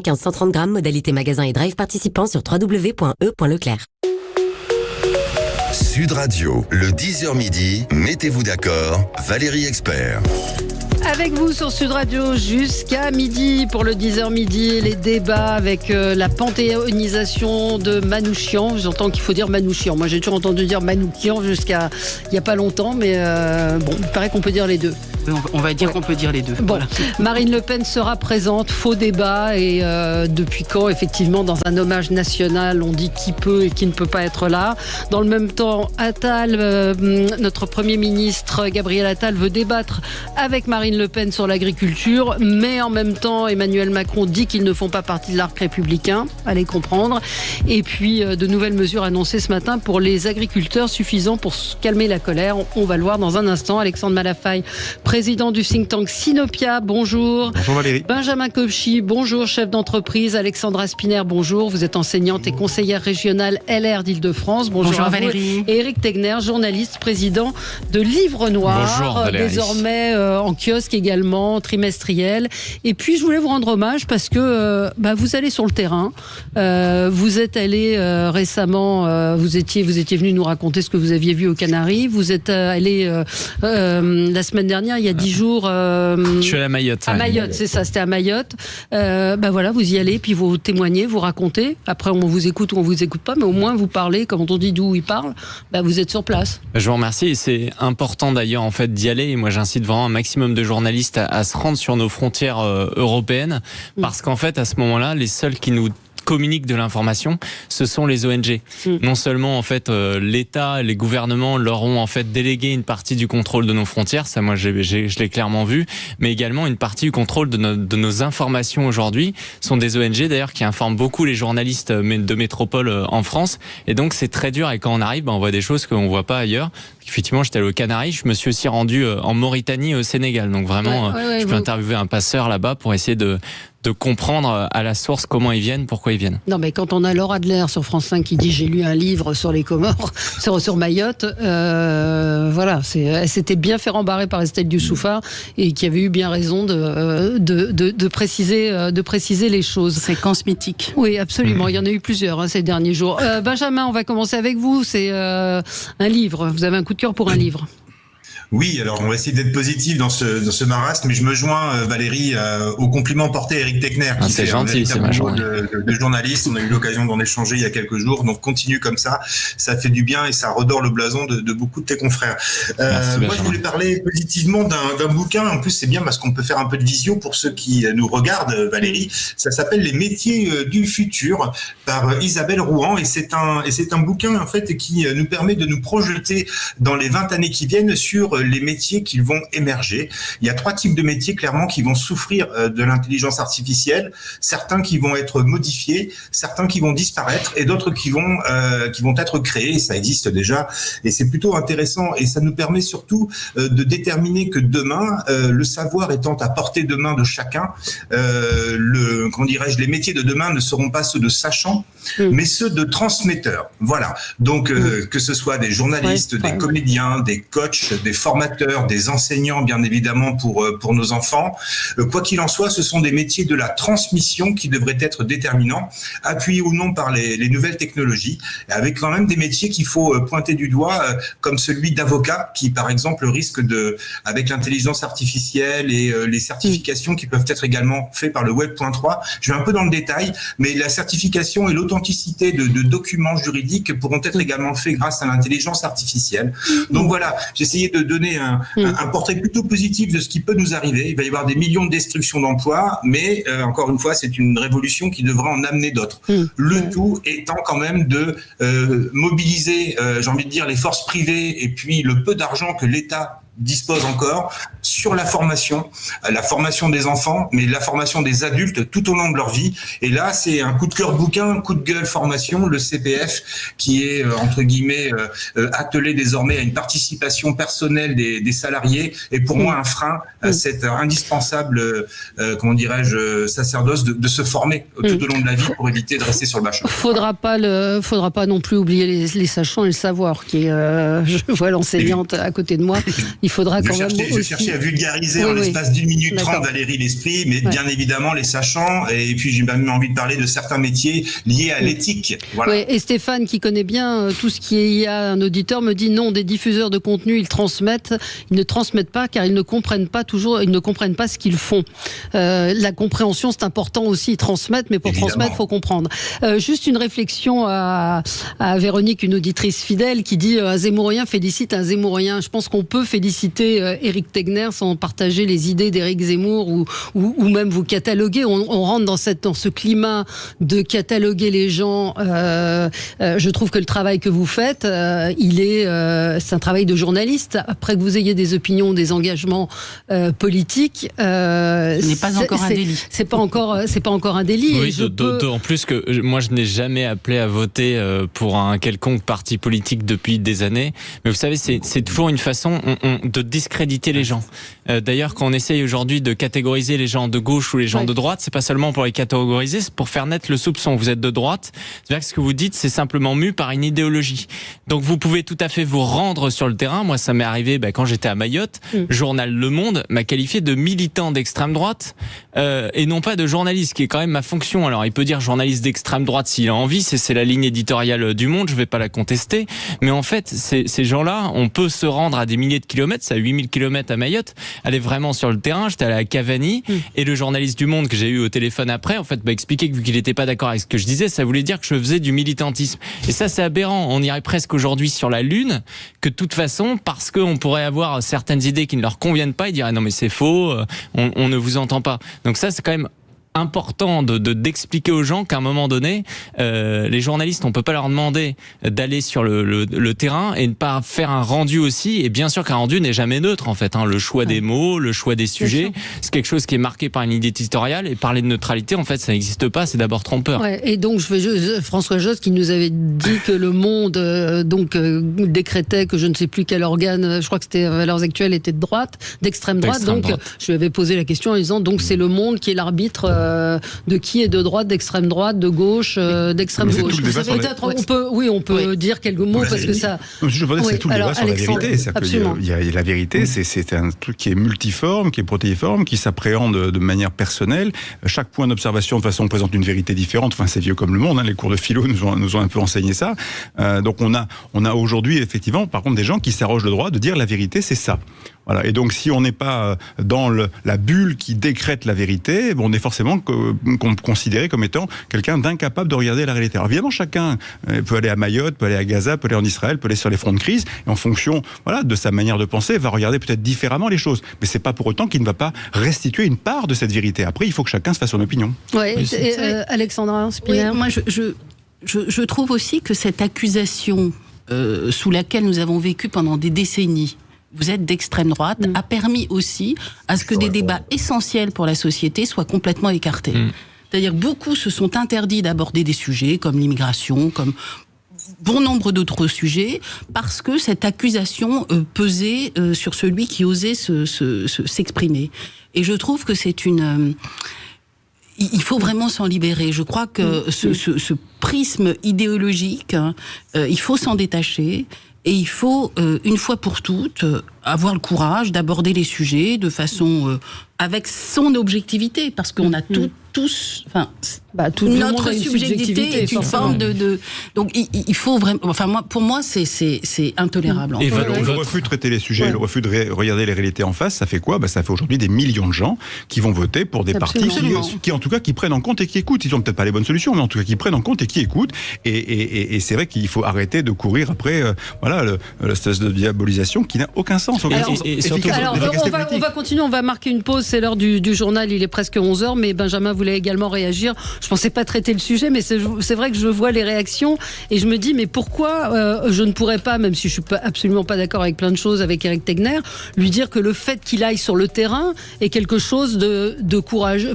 15 130 grammes, modalité magasin et drive participant sur www.e.leclerc. Sud Radio, le 10h midi, mettez-vous d'accord, Valérie Expert. Avec vous sur Sud Radio jusqu'à midi pour le 10h midi, les débats avec la panthéonisation de Manouchian. J'entends qu'il faut dire Manouchian. Moi j'ai toujours entendu dire Manouchian jusqu'à il n'y a pas longtemps, mais bon, il paraît qu'on peut dire les deux. On va dire qu'on peut dire les deux. Bon, voilà. Marine Le Pen sera présente, faux débat, et depuis quand, effectivement, dans un hommage national, on dit qui peut et qui ne peut pas être là. Dans le même temps, Attal, notre Premier ministre Gabriel Attal veut débattre avec Marine Le Pen sur l'agriculture, mais en même temps, Emmanuel Macron dit qu'ils ne font pas partie de l'arc républicain, allez comprendre. Et puis, de nouvelles mesures annoncées ce matin pour les agriculteurs, suffisant pour calmer la colère. On va le voir dans un instant. Alexandre Malafaille, président du think tank Sinopia, bonjour. Bonjour Valérie. Benjamin Kopchi, bonjour, chef d'entreprise. Alexandra Spiner, bonjour. Vous êtes enseignante et conseillère régionale LR d'Île-de-France. Bonjour à Valérie. Vous. Et Éric Tegner, journaliste, président de Livre Noir. Bonjour Valérie. Désormais en kiosque également, trimestriel. Et puis je voulais vous rendre hommage parce que vous allez sur le terrain. Vous êtes allé récemment, vous étiez venu nous raconter ce que vous aviez vu aux Canaries. Vous êtes allé la semaine dernière, il y a 10 jours. Je suis à Mayotte. À Mayotte, c'est ça, c'était à Mayotte. Voilà, vous y allez, puis vous témoignez, vous racontez. Après, on vous écoute ou on vous écoute pas, mais au moins vous parlez. Quand on dit d'où il parle, vous êtes sur place. Je vous remercie. C'est important d'ailleurs en fait d'y aller. Et moi, j'incite vraiment un maximum de journalistes à se rendre sur nos frontières européennes, parce qu'en fait, à ce moment-là, les seuls qui nous communiquent de l'information, ce sont les ONG. Non seulement en fait l'État, les gouvernements leur ont en fait délégué une partie du contrôle de nos frontières, ça moi je l'ai clairement vu, mais également une partie du contrôle de nos informations aujourd'hui sont des ONG d'ailleurs qui informent beaucoup les journalistes de métropole en France, et donc c'est très dur, et quand on arrive, on voit des choses qu'on voit pas ailleurs. Effectivement, j'étais allé aux Canaries, je me suis aussi rendu en Mauritanie et au Sénégal, donc vraiment je peux interviewer un passeur là-bas pour essayer de comprendre à la source comment ils viennent, pourquoi ils viennent. Non, mais quand on a Laura Adler sur France 5 qui dit j'ai lu un livre sur les Comores, sur Mayotte, voilà, elle s'était bien fait rembarrer par Estelle Diouf-Souffart et qui avait eu bien raison de préciser les choses. Séquence mythique. Oui, absolument. Il y en a eu plusieurs ces derniers jours. Benjamin, on va commencer avec vous. C'est un livre. Vous avez un coup de cœur pour un livre. Oui, alors on va essayer d'être positif dans ce marasme, mais je me joins, Valérie, au compliment porté à Éric Tegner, qui c'est fait gentil, c'est ma journée. de journaliste. On a eu l'occasion d'en échanger il y a quelques jours, donc continue comme ça fait du bien et ça redore le blason de beaucoup de tes confrères. Moi, je voulais parler positivement d'un bouquin. En plus, c'est bien parce qu'on peut faire un peu de visio pour ceux qui nous regardent, Valérie. Ça s'appelle Les métiers du futur par Isabelle Rouen, et c'est un bouquin en fait qui nous permet de nous projeter dans les 20 années qui viennent sur les métiers qui vont émerger. Il y a 3 types de métiers clairement qui vont souffrir de l'intelligence artificielle, certains qui vont être modifiés, certains qui vont disparaître et d'autres qui vont être créés. Ça existe déjà et c'est plutôt intéressant, et ça nous permet surtout de déterminer que demain, le savoir étant à portée de main de chacun, les métiers de demain ne seront pas ceux de sachants, mais ceux de transmetteurs. Voilà. Donc que ce soit des journalistes, des comédiens, des coachs, des formateurs, des enseignants, bien évidemment, pour nos enfants. Quoi qu'il en soit, ce sont des métiers de la transmission qui devraient être déterminants, appuyés ou non par les nouvelles technologies, avec quand même des métiers qu'il faut pointer du doigt, comme celui d'avocat, qui, par exemple, risque avec l'intelligence artificielle et les certifications qui peuvent être également faites par le Web.3. Je vais un peu dans le détail, mais la certification et l'authenticité de documents juridiques pourront être également faits grâce à l'intelligence artificielle. Donc voilà, j'ai essayé de donner un portrait plutôt positif de ce qui peut nous arriver. Il va y avoir des millions de destructions d'emplois, mais encore une fois, c'est une révolution qui devra en amener d'autres. Le tout étant quand même de mobiliser, j'ai envie de dire, les forces privées et puis le peu d'argent que l'État dispose encore sur la formation des enfants, mais la formation des adultes tout au long de leur vie. Et là, c'est un coup de cœur bouquin, un coup de gueule formation, le CPF, qui est, entre guillemets, attelé désormais à une participation personnelle des salariés, et pour moi un frein à cette indispensable, sacerdoce de se former tout au long de la vie pour éviter de rester sur le bas chemin. Faudra pas non plus oublier les sachants et le savoir, qui est, je vois l'enseignante à côté de moi. il faudra quand même Je cherchais à vulgariser en l'espace d'1 minute 30, Valérie, l'esprit, mais bien évidemment les sachants, et puis j'ai même envie de parler de certains métiers liés à l'éthique. Voilà. Oui, et Stéphane, qui connaît bien tout ce qui est IA, un auditeur, me dit non, des diffuseurs de contenu, ils ne transmettent pas car ils ne comprennent pas ce qu'ils font. La compréhension, c'est important aussi, ils transmettent, mais pour transmettre, il faut comprendre. Juste une réflexion à Véronique, une auditrice fidèle, qui dit un Zemmourien félicite un Zemmourien. Je pense qu'on peut féliciter Éric Tegner sans partager les idées d'Éric Zemmour ou même vous cataloguer. On rentre dans ce climat de cataloguer les gens. Je trouve que le travail que vous faites, c'est un travail de journaliste. Après que vous ayez des opinions, des engagements politiques, ce n'est pas encore un délit. C'est pas encore un délit. Oui, d'autant plus que moi je n'ai jamais appelé à voter pour un quelconque parti politique depuis des années. Mais vous savez, c'est toujours une façon de discréditer les gens. D'ailleurs, quand on essaye aujourd'hui de catégoriser les gens de gauche ou les gens de droite, c'est pas seulement pour les catégoriser, c'est pour faire naître le soupçon. Vous êtes de droite, c'est-à-dire que ce que vous dites, c'est simplement mu par une idéologie. Donc vous pouvez tout à fait vous rendre sur le terrain. Moi, ça m'est arrivé quand j'étais à Mayotte. Journal Le Monde m'a qualifié de militant d'extrême droite et non pas de journaliste, qui est quand même ma fonction. Alors, il peut dire journaliste d'extrême droite s'il a envie, c'est la ligne éditoriale du Monde, je vais pas la contester. Mais en fait, ces gens-là, on peut se rendre à des milliers de kilomètres, c'est à 8000 kilomètres à Mayotte, aller vraiment sur le terrain. J'étais allé à Cavani et le journaliste du Monde que j'ai eu au téléphone après, en fait, m'a expliqué que vu qu'il n'était pas d'accord avec ce que je disais, ça voulait dire que je faisais du militantisme. Et ça, c'est aberrant. On irait presque aujourd'hui sur la Lune, que de toute façon, parce qu'on pourrait avoir certaines idées qui ne leur conviennent pas, ils diraient non mais c'est faux, on ne vous entend pas. Donc ça, c'est quand même important d'expliquer aux gens qu'à un moment donné, les journalistes, on peut pas leur demander d'aller sur le terrain et ne pas faire un rendu aussi. Et bien sûr qu'un rendu n'est jamais neutre, en fait. Le choix des mots, le choix des sujets, c'est quelque chose qui est marqué par une idée éditoriale. Et parler de neutralité, en fait, ça n'existe pas. C'est d'abord trompeur. Ouais, et donc, François Josse qui nous avait dit que le Monde décrétait que je ne sais plus quel organe, je crois que c'était Valeurs Actuelles, était de droite, d'extrême droite. Donc, je lui avais posé la question en disant donc c'est le Monde qui est l'arbitre de qui est de droite, d'extrême droite, de gauche, d'extrême gauche. On peut dire quelques mots parce que ça. Je veux dire, c'est tout le débat sur la vérité. Il y a la vérité, c'est un truc qui est multiforme, qui est protéiforme, qui s'appréhende de manière personnelle. Chaque point d'observation, de toute façon, présente une vérité différente. Enfin, c'est vieux comme le monde. Les cours de philo nous ont un peu enseigné ça. Donc, on a aujourd'hui, effectivement, par contre, des gens qui s'arrogent le droit de dire la vérité, c'est ça. Voilà. Et donc, si on n'est pas dans la bulle qui décrète la vérité, on est forcément considéré comme étant quelqu'un d'incapable de regarder la réalité. Alors évidemment, chacun peut aller à Mayotte, peut aller à Gaza, peut aller en Israël, peut aller sur les fronts de crise, et en fonction de sa manière de penser, va regarder peut-être différemment les choses. Mais c'est pas pour autant qu'il ne va pas restituer une part de cette vérité. Après, il faut que chacun se fasse son opinion. Alexandra Spinner. Oui, moi, je trouve aussi que cette accusation sous laquelle nous avons vécu pendant des décennies, vous êtes d'extrême droite, a permis aussi à ce que des débats essentiels pour la société soient complètement écartés. C'est-à-dire beaucoup se sont interdits d'aborder des sujets comme l'immigration, comme bon nombre d'autres sujets, parce que cette accusation pesait sur celui qui osait s'exprimer. Et je trouve que c'est il faut vraiment s'en libérer. Je crois que ce prisme idéologique, il faut s'en détacher. Et il faut, une fois pour toutes, avoir le courage d'aborder les sujets de façon avec son objectivité, parce qu'on a tous, notre subjectivité est une forme de. Donc il faut vraiment. Enfin pour moi c'est intolérable. Et le refus de traiter les sujets, le refus de regarder les réalités en face, ça fait quoi ? Ça fait aujourd'hui des millions de gens qui vont voter pour des partis qui en tout cas qui prennent en compte et qui écoutent. Ils ont peut-être pas les bonnes solutions, mais en tout cas qui prennent en compte et qui écoutent. Et c'est vrai qu'il faut arrêter de courir après l'espèce de diabolisation qui n'a aucun sens. On va continuer, on va marquer une pause, c'est l'heure du journal, il est presque 11h, mais Benjamin voulait également réagir. Je pensais pas traiter le sujet, mais c'est vrai que je vois les réactions et je me dis, mais pourquoi je ne pourrais pas, même si je suis absolument pas d'accord avec plein de choses avec Éric Tegner, lui dire que le fait qu'il aille sur le terrain est quelque chose de courageux,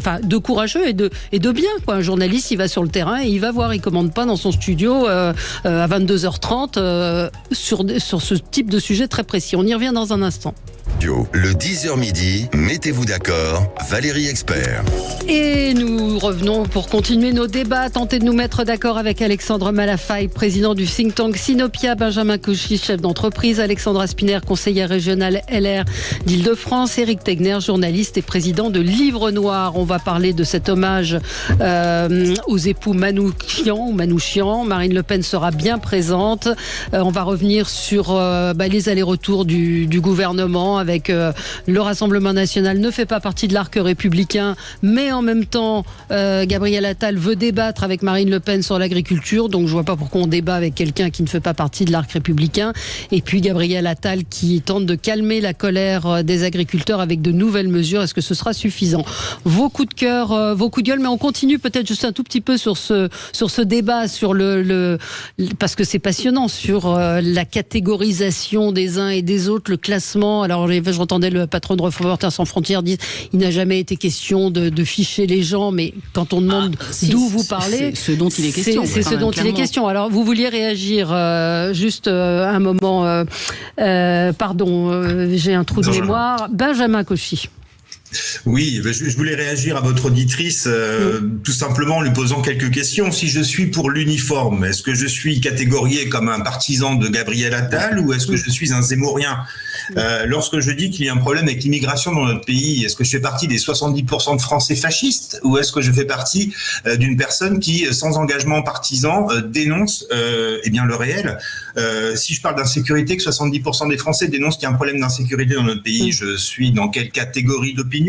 et de bien, quoi. Un journaliste, il va sur le terrain et il va voir, il commande pas dans son studio à 22h30 sur ce type de sujet très précis. On y revient dans un instant. Le 10h midi, mettez-vous d'accord, Valérie Expert. Et nous revenons pour continuer nos débats, tenter de nous mettre d'accord avec Alexandre Malafaille, président du think tank Sinopia, Benjamin Cauchy, chef d'entreprise, Alexandra Spinner, conseillère régionale LR d'Île-de-France, Éric Tegner, journaliste et président de Livre Noir. On va parler de cet hommage aux époux Manouchian. Marine Le Pen sera bien présente. On va revenir sur les allers-retours du gouvernement avec le Rassemblement national ne fait pas partie de l'arc républicain, mais en même temps, Gabriel Attal veut débattre avec Marine Le Pen sur l'agriculture, donc je vois pas pourquoi on débat avec quelqu'un qui ne fait pas partie de l'arc républicain. Et puis Gabriel Attal qui tente de calmer la colère des agriculteurs avec de nouvelles mesures. Est-ce que ce sera suffisant ? Vos coups de cœur, vos coups de gueule, mais on continue peut-être juste un tout petit peu sur ce débat, sur parce que c'est passionnant, sur la catégorisation des uns et des autres, le classement. Alors j'entendais le patron de Reporters sans frontières dire il n'a jamais été question de ficher les gens, mais quand on demande d'où vous parlez, c'est ce dont il est question. C'est ce dont il est question. Alors vous vouliez réagir juste un moment. Pardon, j'ai un trou de mémoire. Benjamin Cauchy. Oui, je voulais réagir à votre auditrice tout simplement en lui posant quelques questions. Si je suis pour l'uniforme, est-ce que je suis catégorié comme un partisan de Gabriel Attal ou est-ce que je suis un Zemmourien ? Lorsque je dis qu'il y a un problème avec l'immigration dans notre pays, est-ce que je fais partie des 70% de Français fascistes ou est-ce que je fais partie d'une personne qui, sans engagement partisan, dénonce le réel ? Si je parle d'insécurité, que 70% des Français dénoncent qu'il y a un problème d'insécurité dans notre pays, je suis dans quelle catégorie d'opinion ?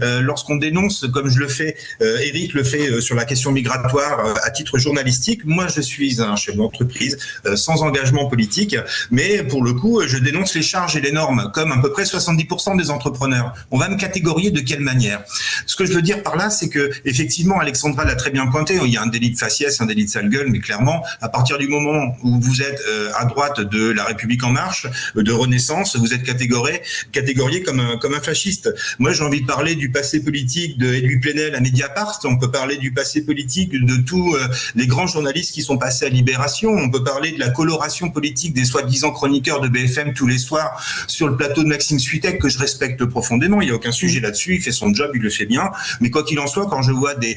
Lorsqu'on dénonce, comme je le fais, Éric le fait sur la question migratoire à titre journalistique, moi je suis un chef d'entreprise sans engagement politique, mais pour le coup je dénonce les charges et les normes comme à peu près 70% des entrepreneurs. On va me catégoriser de quelle manière ? Ce que je veux dire par là, c'est que effectivement, Alexandra l'a très bien pointé, il y a un délit de faciès, un délit de sale gueule, mais clairement, à partir du moment où vous êtes à droite de La République En Marche, de Renaissance, vous êtes catégorié comme un fasciste. Moi, j'ai envie de parler du passé politique de Edoui Plenel à Mediapart, on peut parler du passé politique de tous les grands journalistes qui sont passés à Libération, on peut parler de la coloration politique des soi-disant chroniqueurs de BFM tous les soirs sur le plateau de Maxime Switek, que je respecte profondément, il n'y a aucun sujet là-dessus, il fait son job, il le fait bien, mais quoi qu'il en soit, quand je vois des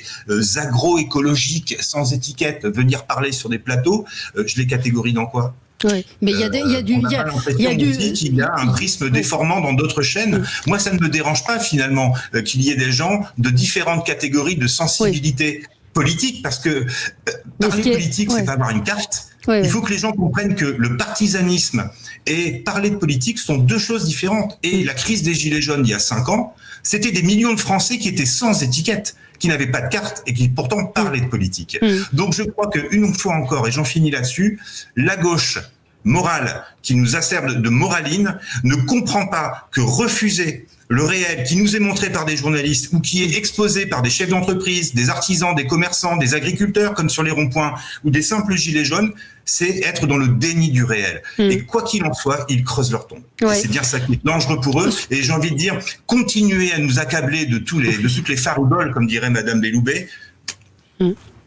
agroécologiques sans étiquette venir parler sur des plateaux, je les catégorie dans quoi ? Oui, mais il y a un prisme déformant dans d'autres chaînes. Moi, ça ne me dérange pas finalement qu'il y ait des gens de différentes catégories de sensibilité politique, parce que parler politique, c'est pas avoir une carte. Il faut que les gens comprennent que le partisanisme et parler de politique sont deux choses différentes. Et la crise des Gilets jaunes il y a 5 ans, c'était des millions de Français qui étaient sans étiquette, qui n'avaient pas de carte et qui pourtant parlaient de politique. Donc je crois qu'une fois encore, et j'en finis là-dessus, la gauche morale qui nous asserve de moraline ne comprend pas que refuser le réel qui nous est montré par des journalistes ou qui est exposé par des chefs d'entreprise, des artisans, des commerçants, des agriculteurs comme sur les ronds-points ou des simples gilets jaunes, c'est être dans le déni du réel. Et quoi qu'il en soit, ils creusent leur tombe. C'est bien ça qui est dangereux pour eux. Et j'ai envie de dire, continuez à nous accabler de toutes les fariboles, comme dirait Madame Belloubet.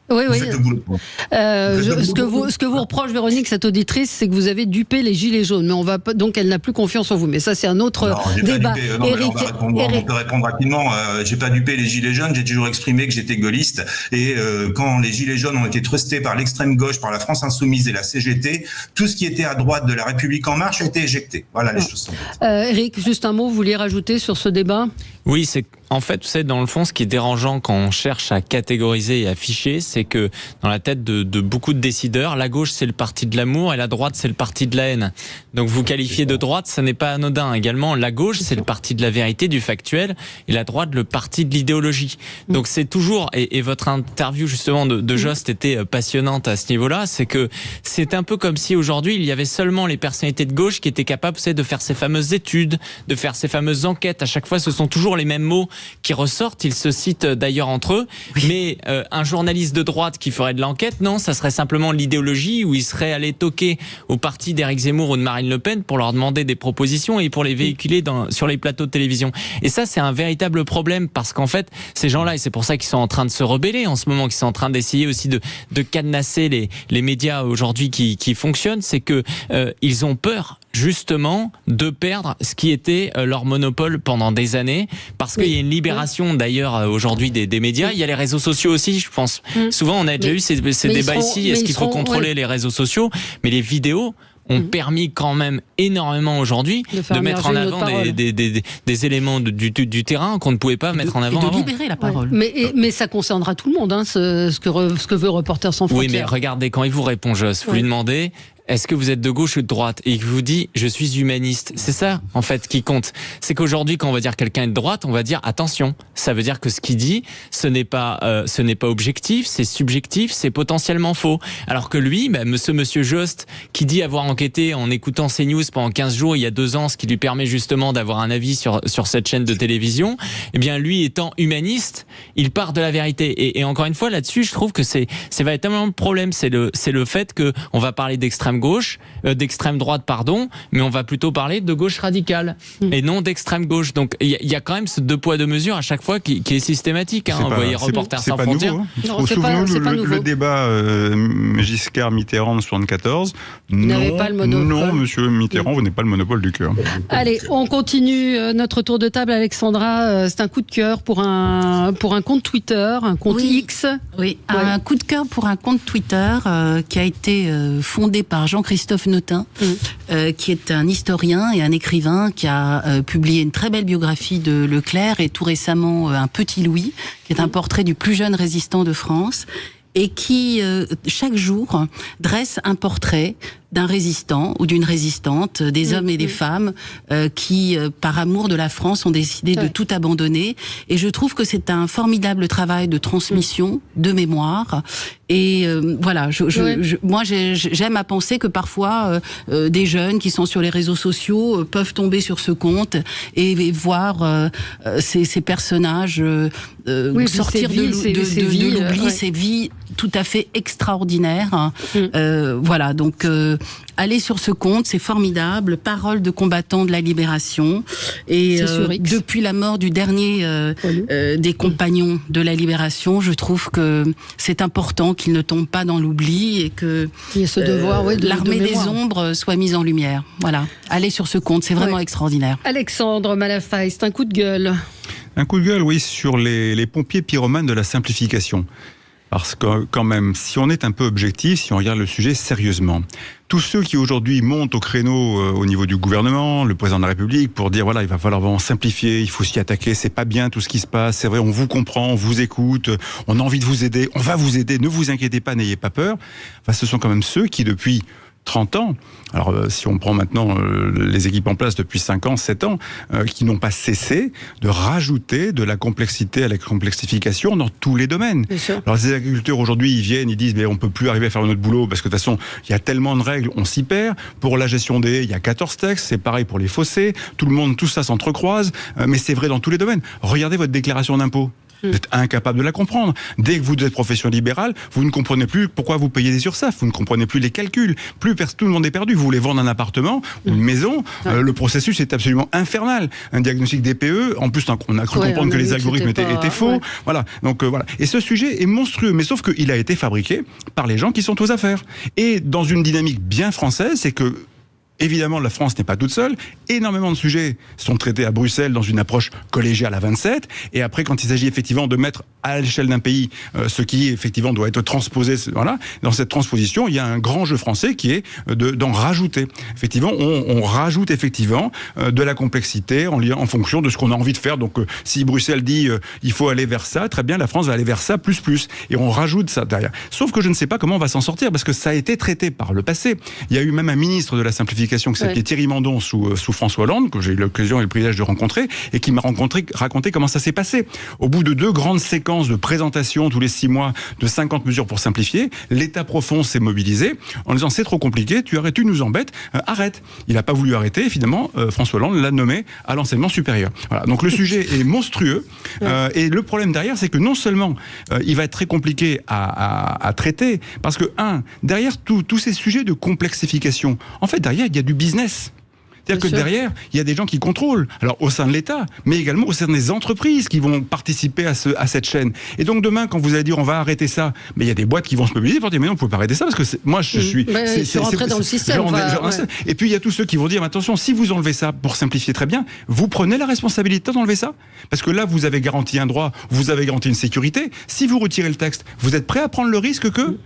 Oui. Ce que vous reproche, Véronique, cette auditrice, c'est que vous avez dupé les gilets jaunes. Mais donc elle n'a plus confiance en vous. Mais ça, c'est un autre débat. On peut répondre rapidement. J'ai pas dupé les gilets jaunes. J'ai toujours exprimé que j'étais gaulliste. Et quand les gilets jaunes ont été trustés par l'extrême gauche, par la France Insoumise et la CGT, tout ce qui était à droite de La République En Marche a été éjecté. Voilà les choses. Éric, juste un mot, vous vouliez rajouter sur ce débat ? Oui, c'est en fait, vous savez, dans le fond, ce qui est dérangeant quand on cherche à catégoriser et à ficher, c'est que dans la tête de beaucoup de décideurs, la gauche, c'est le parti de l'amour et la droite, c'est le parti de la haine. Donc vous qualifiez de droite, ça n'est pas anodin. Également, la gauche, c'est le parti de la vérité, du factuel, et la droite, le parti de l'idéologie. Donc c'est toujours, et votre interview justement de Jost était passionnante à ce niveau-là, c'est que c'est un peu comme si aujourd'hui, il y avait seulement les personnalités de gauche qui étaient capables, de faire ces fameuses études, de faire ces fameuses enquêtes. À chaque fois, ce sont toujours les mêmes mots qui ressortent, ils se citent d'ailleurs entre eux, mais un journaliste de droite qui ferait de l'enquête, non, ça serait simplement l'idéologie où il serait allé toquer au parti d'Éric Zemmour ou de Marine Le Pen pour leur demander des propositions et pour les véhiculer sur les plateaux de télévision. Et ça, c'est un véritable problème parce qu'en fait, ces gens-là, et c'est pour ça qu'ils sont en train de se rebeller en ce moment, qu'ils sont en train d'essayer aussi de cadenasser les médias aujourd'hui qui fonctionnent, c'est que ils ont peur justement de perdre ce qui était leur monopole pendant des années, parce qu'il y a une libération d'ailleurs aujourd'hui des médias. Il y a les réseaux sociaux aussi, je pense. Souvent on a déjà eu ces débats ici, est-ce qu'il faut contrôler les réseaux sociaux? Mais les vidéos ont permis quand même énormément aujourd'hui de mettre en avant des éléments du terrain qu'on ne pouvait pas mettre en avant avant. De libérer la parole. Mais ça concernera tout le monde, hein, ce que veut Reporters sans frontières. Oui, mais regardez, quand il vous répond, Joss, vous lui demandez... Est-ce que vous êtes de gauche ou de droite? Et il vous dit, je suis humaniste. C'est ça, en fait, qui compte. C'est qu'aujourd'hui, quand on va dire quelqu'un est de droite, on va dire, attention. Ça veut dire que ce qu'il dit, ce n'est pas objectif, c'est subjectif, c'est potentiellement faux. Alors que lui, ce monsieur Jost, qui dit avoir enquêté en écoutant CNews pendant 15 jours, il y a 2 ans, ce qui lui permet justement d'avoir un avis sur cette chaîne de télévision, eh bien, lui étant humaniste, il part de la vérité. Et encore une fois, là-dessus, je trouve que c'est véritablement le problème. C'est le fait que on va parler d'extrême droite, mais on va plutôt parler de gauche radicale et non d'extrême gauche. Donc il y a quand même ce 2 poids 2 mesures à chaque fois qui est systématique. Hein. Vous voyez Reporters sans frontières. Le débat Giscard-Mitterrand en 1974. Vous n'avez pas le monopole. Non, monsieur Mitterrand, vous n'avez pas le monopole du cœur. Allez, on continue notre tour de table, Alexandra. C'est un coup de cœur pour un compte Twitter, un compte X. Oui, un coup de cœur pour un compte Twitter qui a été fondé par Jean-Christophe Notin, qui est un historien et un écrivain qui a publié une très belle biographie de Leclerc et tout récemment un Petit Louis, qui est un portrait du plus jeune résistant de France et qui, chaque jour, dresse un portrait d'un résistant ou d'une résistante, des hommes et des femmes qui, par amour de la France, ont décidé de tout abandonner. Et je trouve que c'est un formidable travail de transmission, de mémoire. Et voilà, moi j'aime à penser que parfois des jeunes qui sont sur les réseaux sociaux peuvent tomber sur ce compte et voir ces personnages sortir de l'oubli, ces vies tout à fait extraordinaires. Voilà, donc allez sur ce compte, c'est formidable. Paroles de combattants de la libération. Et depuis la mort du dernier des compagnons de la libération, je trouve que c'est important qu'il ne tombe pas dans l'oubli et que ce devoir, l'armée des ombres soit mise en lumière. Voilà, allez sur ce compte, c'est vraiment extraordinaire. Alexandre Malafaille, c'est un coup de gueule. Un coup de gueule, oui, sur les pompiers pyromanes de la simplification. Parce que quand même, si on est un peu objectif, si on regarde le sujet sérieusement, tous ceux qui aujourd'hui montent au créneau au niveau du gouvernement, le président de la République, pour dire voilà, il va falloir vraiment simplifier, il faut s'y attaquer, c'est pas bien tout ce qui se passe, c'est vrai, on vous comprend, on vous écoute, on a envie de vous aider, on va vous aider, ne vous inquiétez pas, n'ayez pas peur. Enfin, ce sont quand même ceux qui depuis 30 ans, alors si on prend maintenant les équipes en place depuis 5 ans, 7 ans, qui n'ont pas cessé de rajouter de la complexité à la complexification dans tous les domaines. Alors les agriculteurs aujourd'hui, ils viennent, ils disent mais on peut plus arriver à faire notre boulot parce que de toute façon, il y a tellement de règles, on s'y perd. Pour la gestion des haies, il y a 14 textes, c'est pareil pour les fossés, tout ça s'entrecroise, mais c'est vrai dans tous les domaines. Regardez votre déclaration d'impôt. Vous êtes incapable de la comprendre. Dès que vous êtes profession libérale, vous ne comprenez plus pourquoi vous payez des URSSAF, vous ne comprenez plus les calculs, tout le monde est perdu. Vous voulez vendre un appartement ou une maison, le processus est absolument infernal. Un diagnostic DPE, en plus on a cru comprendre que les algorithmes étaient faux. Voilà. Donc voilà. Et ce sujet est monstrueux, mais sauf qu'il a été fabriqué par les gens qui sont aux affaires. Et dans une dynamique bien française, c'est que évidemment, la France n'est pas toute seule. Énormément de sujets sont traités à Bruxelles dans une approche collégiale à 27. Et après, quand il s'agit effectivement de mettre à l'échelle d'un pays ce qui effectivement doit être transposé, voilà, dans cette transposition, il y a un grand jeu français qui est d'en rajouter. Effectivement, on rajoute effectivement de la complexité en fonction de ce qu'on a envie de faire. Donc, si Bruxelles dit il faut aller vers ça, très bien, la France va aller vers ça plus. Et on rajoute ça derrière. Sauf que je ne sais pas comment on va s'en sortir parce que ça a été traité par le passé. Il y a eu même un ministre de la simplification qui est Thierry Mandon sous François Hollande, que j'ai eu l'occasion et le privilège de rencontrer, et qui m'a raconté comment ça s'est passé. Au bout de 2 grandes séquences de présentation tous les 6 mois de 50 mesures pour simplifier, l'État profond s'est mobilisé en disant c'est trop compliqué, tu nous embêtes, arrête. Il n'a pas voulu arrêter, et finalement François Hollande l'a nommé à l'enseignement supérieur. Voilà. Donc le sujet est monstrueux, et le problème derrière, c'est que non seulement il va être très compliqué à traiter, parce que derrière tous ces sujets de complexification, en fait derrière il y a du business. C'est-à-dire que derrière, il y a des gens qui contrôlent, alors au sein de l'État, mais également au sein des entreprises qui vont participer à cette chaîne. Et donc demain, quand vous allez dire on va arrêter ça, mais il y a des boîtes qui vont se mobiliser pour dire mais non, vous pouvez pas arrêter ça parce que moi je suis... c'est rentré dans le système. Et puis il y a tous ceux qui vont dire attention, si vous enlevez ça, pour simplifier très bien, vous prenez la responsabilité d'enlever ça. Parce que là, vous avez garanti un droit, vous avez garanti une sécurité. Si vous retirez le texte, vous êtes prêt à prendre le risque que...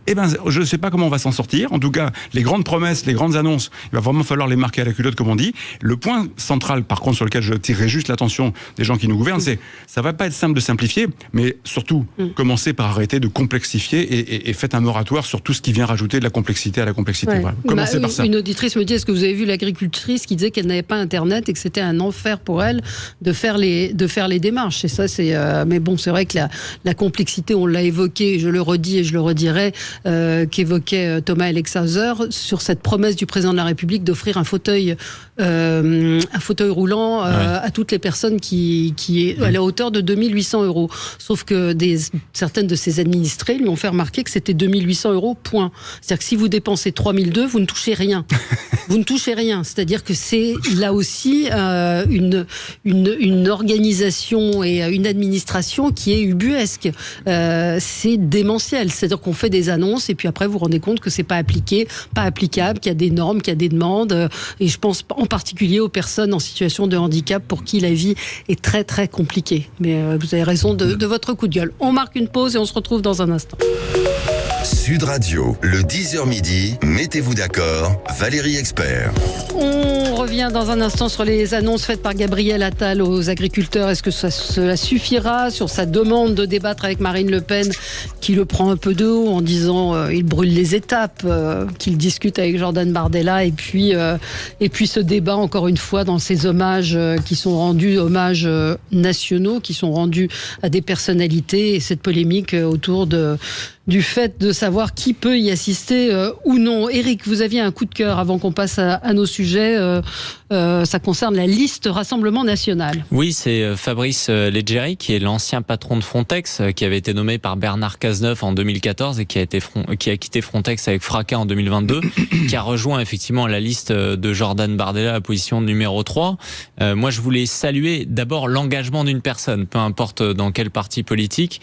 Eh ben, je ne sais pas comment on va s'en sortir. En tout cas, les grandes promesses, les grandes annonces, il va vraiment falloir les marquer à la culotte, comme on dit. Le point central, par contre, sur lequel je tirerai juste l'attention des gens qui nous gouvernent, c'est ça va pas être simple de simplifier, mais surtout, commencez par arrêter de complexifier et faites un moratoire sur tout ce qui vient rajouter de la complexité à la complexité. Voilà. Commencez par ça. Une auditrice me dit, est-ce que vous avez vu l'agricultrice qui disait qu'elle n'avait pas Internet et que c'était un enfer pour elle de faire les démarches. Et ça, c'est... mais bon, c'est vrai que la complexité, on l'a évoqué, je le redis et je le redirai, qu'évoquait Thomas Elexhauser sur cette promesse du président de la République d'offrir un fauteuil roulant à toutes les personnes qui est à la hauteur de 2800 €. Sauf que certaines de ses administrés lui ont fait remarquer que c'était 2800 €, point. C'est-à-dire que si vous dépensez 3002, vous ne touchez rien. Vous ne touchez rien. C'est-à-dire que c'est là aussi une organisation et une administration qui est ubuesque. C'est démentiel. C'est-à-dire qu'on fait des annonces et puis après vous vous rendez compte que c'est pas appliqué, pas applicable, qu'il y a des normes, qu'il y a des demandes. Et je pense en particulier aux personnes en situation de handicap pour qui la vie est très très compliquée. Mais vous avez raison de votre coup de gueule. On marque une pause et on se retrouve dans un instant. Sud Radio, le 10h midi, mettez-vous d'accord, Valérie Expert. On revient dans un instant sur les annonces faites par Gabriel Attal aux agriculteurs. Est-ce que cela suffira sur sa demande de débattre avec Marine Le Pen, qui le prend un peu de haut en disant il brûle les étapes, qu'il discute avec Jordan Bardella et puis ce débat encore une fois dans ces hommages qui sont rendus, hommages nationaux, qui sont rendus à des personnalités et cette polémique autour du fait de savoir qui peut y assister ou non. Éric, vous aviez un coup de cœur avant qu'on passe à nos sujets. Ça concerne la liste Rassemblement National. Oui, c'est Fabrice Leggeri, qui est l'ancien patron de Frontex, qui avait été nommé par Bernard Cazeneuve en 2014 et qui a quitté Frontex avec fracas en 2022, qui a rejoint effectivement la liste de Jordan Bardella, la position numéro 3. Moi, je voulais saluer d'abord l'engagement d'une personne, peu importe dans quel parti politique,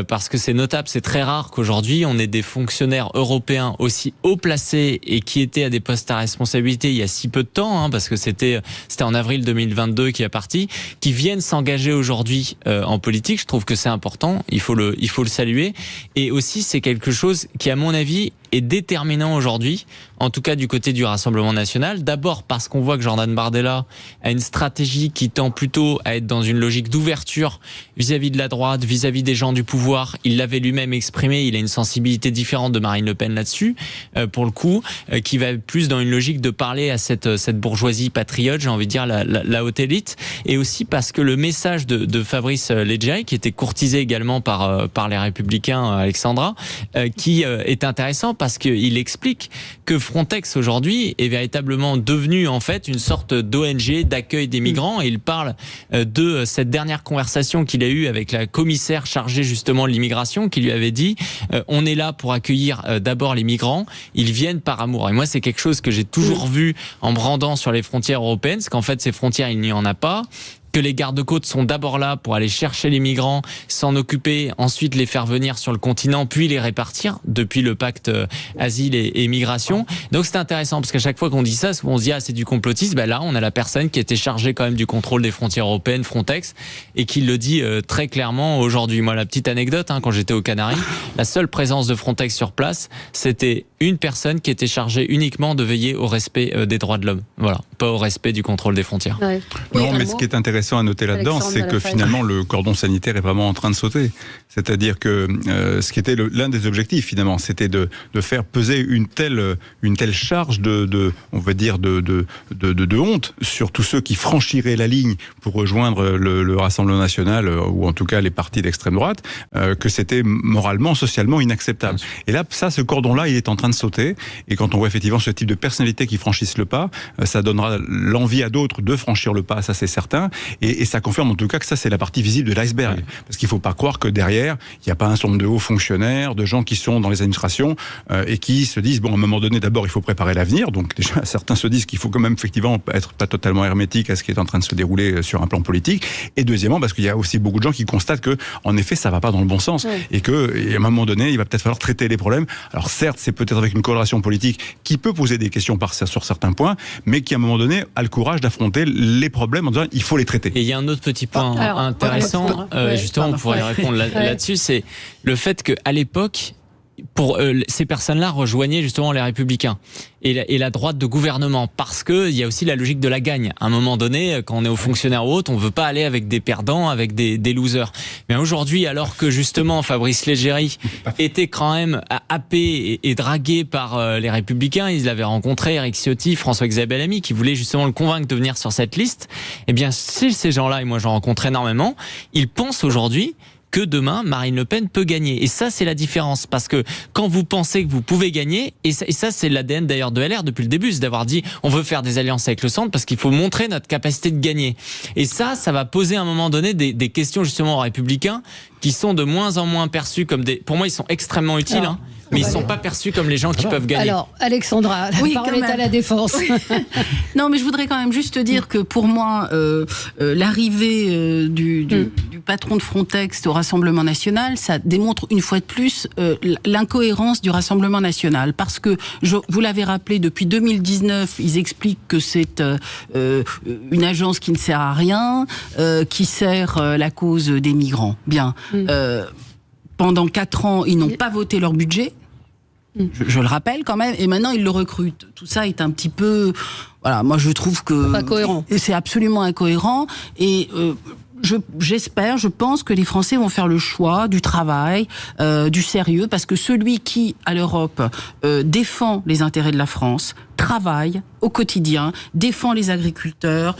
parce que c'est notable, c'est très rare qu'aujourd'hui on ait des fonctionnaires européens aussi haut placés et qui étaient à des postes à responsabilité il y a si peu de temps, parce que c'était en avril 2022 qui est parti, qui viennent s'engager aujourd'hui en politique. Je trouve que c'est important, il faut le saluer. Et aussi, c'est quelque chose qui, à mon avis, est déterminant aujourd'hui, en tout cas du côté du Rassemblement National. D'abord parce qu'on voit que Jordan Bardella a une stratégie qui tend plutôt à être dans une logique d'ouverture vis-à-vis de la droite, vis-à-vis des gens du pouvoir. Il l'avait lui-même exprimé, il a une sensibilité différente de Marine Le Pen là-dessus, pour le coup, qui va plus dans une logique de parler à cette bourgeoisie patriote, j'ai envie de dire la haute élite. Et aussi parce que le message de Fabrice Leggeri, qui était courtisé également par les Républicains, Alexandra, qui est intéressant parce qu'il explique que Frontex aujourd'hui est véritablement devenu en fait une sorte d'ONG d'accueil des migrants, et il parle de cette dernière conversation qu'il a eue avec la commissaire chargée justement de l'immigration, qui lui avait dit on est là pour accueillir d'abord les migrants, ils viennent par amour. Et moi, c'est quelque chose que j'ai toujours vu en me rendant sur les frontières européennes, c'est qu'en fait ces frontières, il n'y en a pas, que les gardes-côtes sont d'abord là pour aller chercher les migrants, s'en occuper, ensuite les faire venir sur le continent, puis les répartir depuis le pacte asile et migration. Donc c'est intéressant parce qu'à chaque fois qu'on dit ça, on se dit c'est du complotisme. Là, on a la personne qui était chargée quand même du contrôle des frontières européennes, Frontex, et qui le dit très clairement aujourd'hui. Moi, la petite anecdote, quand j'étais aux Canaries, la seule présence de Frontex sur place, c'était une personne qui était chargée uniquement de veiller au respect des droits de l'homme. Voilà, pas au respect du contrôle des frontières. Ouais. Non, mais ce qui est intéressant à noter là-dedans, c'est que finalement le cordon sanitaire est vraiment en train de sauter. C'est-à-dire que ce qui était l'un des objectifs finalement, c'était de faire peser une telle charge on va dire de honte sur tous ceux qui franchiraient la ligne pour rejoindre le Rassemblement National ou en tout cas les partis d'extrême droite, que c'était moralement, socialement inacceptable. Et là, ce cordon-là, il est en train de sauter. Et quand on voit effectivement ce type de personnalités qui franchissent le pas, ça donnera donnera l'envie à d'autres de franchir le pas, ça c'est certain, et ça confirme en tout cas que ça c'est la partie visible de l'iceberg, parce qu'il ne faut pas croire que derrière, il n'y a pas un certain nombre de hauts fonctionnaires, de gens qui sont dans les administrations et qui se disent, bon, à un moment donné, d'abord il faut préparer l'avenir, donc déjà certains se disent qu'il faut quand même effectivement être pas totalement hermétique à ce qui est en train de se dérouler sur un plan politique, et deuxièmement parce qu'il y a aussi beaucoup de gens qui constatent que en effet ça va pas dans le bon sens, et qu'à un moment donné il va peut-être falloir traiter les problèmes. Alors certes c'est peut-être avec une coloration politique qui peut poser des questions sur certains points, mais qui à un moment donné a le courage d'affronter les problèmes en disant il faut les traiter. Et il y a un autre petit point intéressant, justement on pourrait répondre là-dessus, c'est le fait qu'à l'époque, pour ces personnes-là rejoignaient justement les Républicains et la droite de gouvernement, parce que il y a aussi la logique de la gagne. À un moment donné, quand on est aux fonctionnaires ou autres, on veut pas aller avec des perdants, avec des losers. Mais aujourd'hui, alors que justement Fabrice Leggeri était quand même happé et dragué par les Républicains, ils avaient rencontré Éric Ciotti, François-Xavier Bellamy, qui voulait justement le convaincre de venir sur cette liste. Eh bien, ces gens-là, et moi j'en rencontre énormément, ils pensent aujourd'hui que demain, Marine Le Pen peut gagner. Et ça, c'est la différence. Parce que quand vous pensez que vous pouvez gagner, et ça c'est l'ADN d'ailleurs de LR depuis le début, c'est d'avoir dit on veut faire des alliances avec le centre parce qu'il faut montrer notre capacité de gagner. Et ça va poser à un moment donné des questions justement aux Républicains qui sont de moins en moins perçus comme des... Pour moi, ils sont extrêmement utiles, mais ils ne sont pas perçus comme les gens qui peuvent gagner. Alors, Alexandra, la parole est à la défense. Non, mais je voudrais quand même juste dire que pour moi, l'arrivée du patron de Frontex au Rassemblement National, ça démontre une fois de plus l'incohérence du Rassemblement National. Parce que, vous l'avez rappelé, depuis 2019, ils expliquent que c'est une agence qui ne sert à rien, qui sert la cause des migrants. Bien. Pendant 4 ans, ils n'ont pas voté leur budget. Je le rappelle quand même, et maintenant ils le recrutent. Tout ça est un petit peu... Voilà, moi je trouve que... Pas cohérent. C'est absolument incohérent, et... J'espère, je pense que les Français vont faire le choix du travail, du sérieux, parce que celui qui, à l'Europe, défend les intérêts de la France, travaille au quotidien, défend les agriculteurs,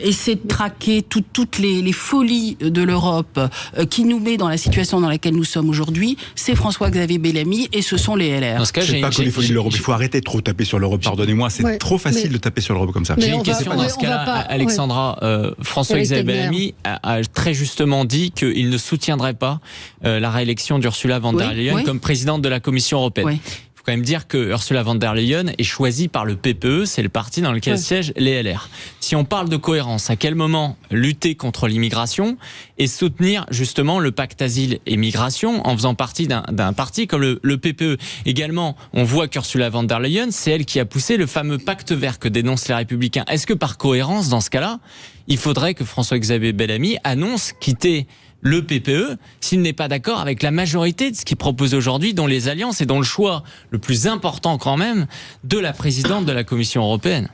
essaie de traquer toutes les folies de l'Europe qui nous met dans la situation dans laquelle nous sommes aujourd'hui, c'est François-Xavier Bellamy et ce sont les LR. Dans ce cas, c'est pas que les folies de l'Europe. Il faut arrêter de trop taper sur l'Europe, pardonnez-moi, c'est trop facile de taper sur l'Europe comme ça. J'ai une question dans ce cas-là, Alexandra. François-Xavier Bellamy a très justement dit qu'il ne soutiendrait pas la réélection d'Ursula von der Leyen comme présidente de la Commission européenne. Il faut quand même dire que Ursula von der Leyen est choisie par le PPE, c'est le parti dans lequel siègent les LR. Si on parle de cohérence, à quel moment lutter contre l'immigration et soutenir justement le pacte asile et migration en faisant partie d'un parti comme le PPE? Également, on voit qu'Ursula von der Leyen, c'est elle qui a poussé le fameux pacte vert que dénoncent les Républicains. Est-ce que par cohérence, dans ce cas-là, il faudrait que François-Xavier Bellamy annonce quitter le PPE s'il n'est pas d'accord avec la majorité de ce qu'il propose aujourd'hui, dont les alliances et dont le choix le plus important quand même de la présidente de la Commission européenne?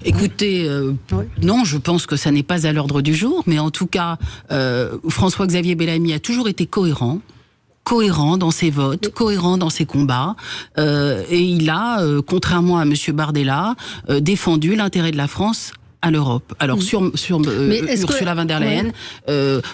Écoutez, non, je pense que ça n'est pas à l'ordre du jour, mais en tout cas, François-Xavier Bellamy a toujours été cohérent dans ses votes, cohérent dans ses combats, et il a, contrairement à monsieur Bardella, défendu l'intérêt de la France à l'Europe. Alors sur Ursula von der Leyen,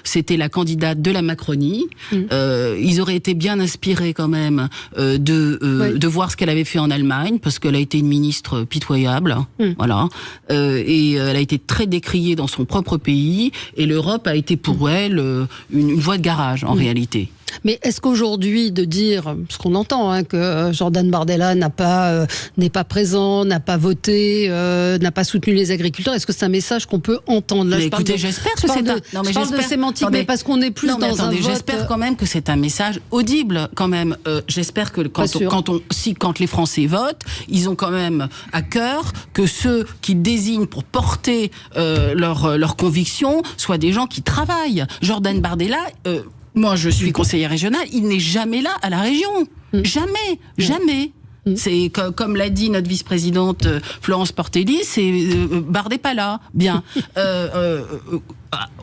c'était la candidate de la Macronie. Ils auraient été bien inspirés quand même de voir ce qu'elle avait fait en Allemagne, parce qu'elle a été une ministre pitoyable, voilà. Et elle a été très décriée dans son propre pays, et l'Europe a été pour elle une voie de garage en réalité. Mais est-ce qu'aujourd'hui, de dire, ce qu'on entend, que Jordan Bardella n'est pas présent, n'a pas voté, n'a pas soutenu les agriculteurs, est-ce que c'est un message qu'on peut entendre? Là, écoutez, j'espère que c'est je parle de sémantique, mais parce qu'on est plus dans un vote... J'espère quand même que c'est un message audible, quand même. J'espère que quand les Français votent, ils ont quand même à cœur que ceux qui désignent pour porter leurs convictions soient des gens qui travaillent. Jordan Bardella... moi, je suis conseillère régionale, il n'est jamais là à la région. Jamais. C'est comme l'a dit notre vice-présidente Florence Portelli, c'est Bard n'est pas là. Bien.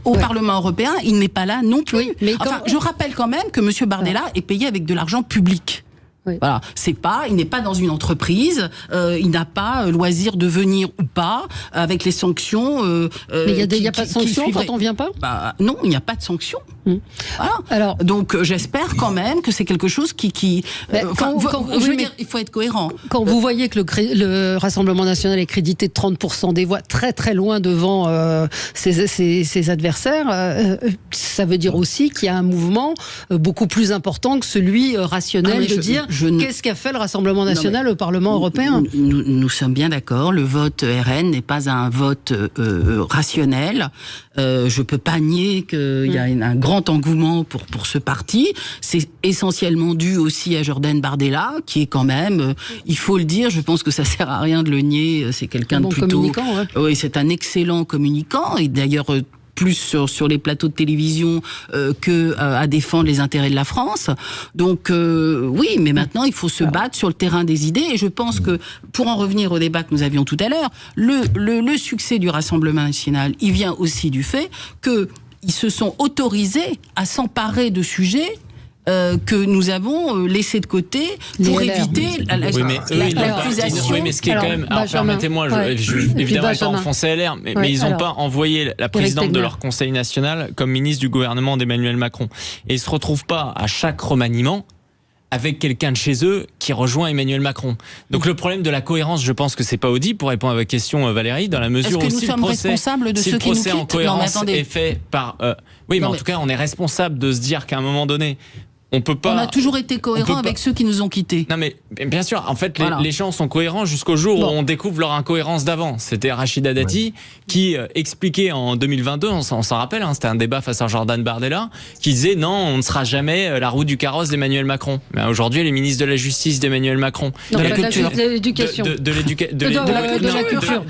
Au Parlement européen, il n'est pas là non plus. Mais je rappelle quand même que monsieur Bardella est payé avec de l'argent public. Voilà, il n'est pas dans une entreprise, il n'a pas loisir de venir ou pas, avec les sanctions. Mais il n'y a pas de sanctions quand on ne vient pas? Non, il n'y a pas de sanctions. Voilà. Alors, donc j'espère quand même que c'est quelque chose qui je veux dire, il faut être cohérent. Quand vous voyez que le Rassemblement national est crédité de 30% des voix, très très loin devant ses adversaires, ça veut dire aussi qu'il y a un mouvement beaucoup plus important que celui rationnel de dire qu'est-ce qu'a fait le Rassemblement national au Parlement européen. Nous sommes bien d'accord, le vote RN n'est pas un vote rationnel. Je peux pas nier qu'il y a un grand engouement pour ce parti. C'est essentiellement dû aussi à Jordan Bardella, qui est quand même, il faut le dire, je pense que ça sert à rien de le nier, c'est quelqu'un de plutôt... communicant, ouais. Oui, c'est un excellent communicant, et d'ailleurs... plus sur les plateaux de télévision que à défendre les intérêts de la France. Donc oui, mais maintenant il faut se battre sur le terrain des idées, et je pense que, pour en revenir au débat que nous avions tout à l'heure, le succès du Rassemblement national, il vient aussi du fait qu'ils se sont autorisés à s'emparer de sujets que nous avons laissé de côté pour éviter l'accusation. Oui, mais ce qui est quand même... Alors, permettez-moi, je évidemment pas enfoncer LR, mais ils n'ont pas envoyé la présidente de leur conseil national comme ministre du gouvernement d'Emmanuel Macron. Et ils ne se retrouvent pas à chaque remaniement avec quelqu'un de chez eux qui rejoint Emmanuel Macron. Donc le problème de la cohérence, je pense que c'est pas audible, pour répondre à votre question, Valérie, dans la mesure où si le procès en cohérence est fait par... mais en tout cas, on est responsable de se dire qu'à un moment donné, on peut pas... On a toujours été cohérent avec ceux qui nous ont quittés. Non mais bien sûr, en fait, les gens sont cohérents jusqu'au jour où on découvre leur incohérence d'avant. C'était Rachida Dati qui expliquait en 2022, on s'en rappelle, c'était un débat face à Jordan Bardella, qui disait non, on ne sera jamais la roue du carrosse d'Emmanuel Macron. Mais aujourd'hui, elle est ministre de la Justice d'Emmanuel Macron. De la culture. De l'éducation. De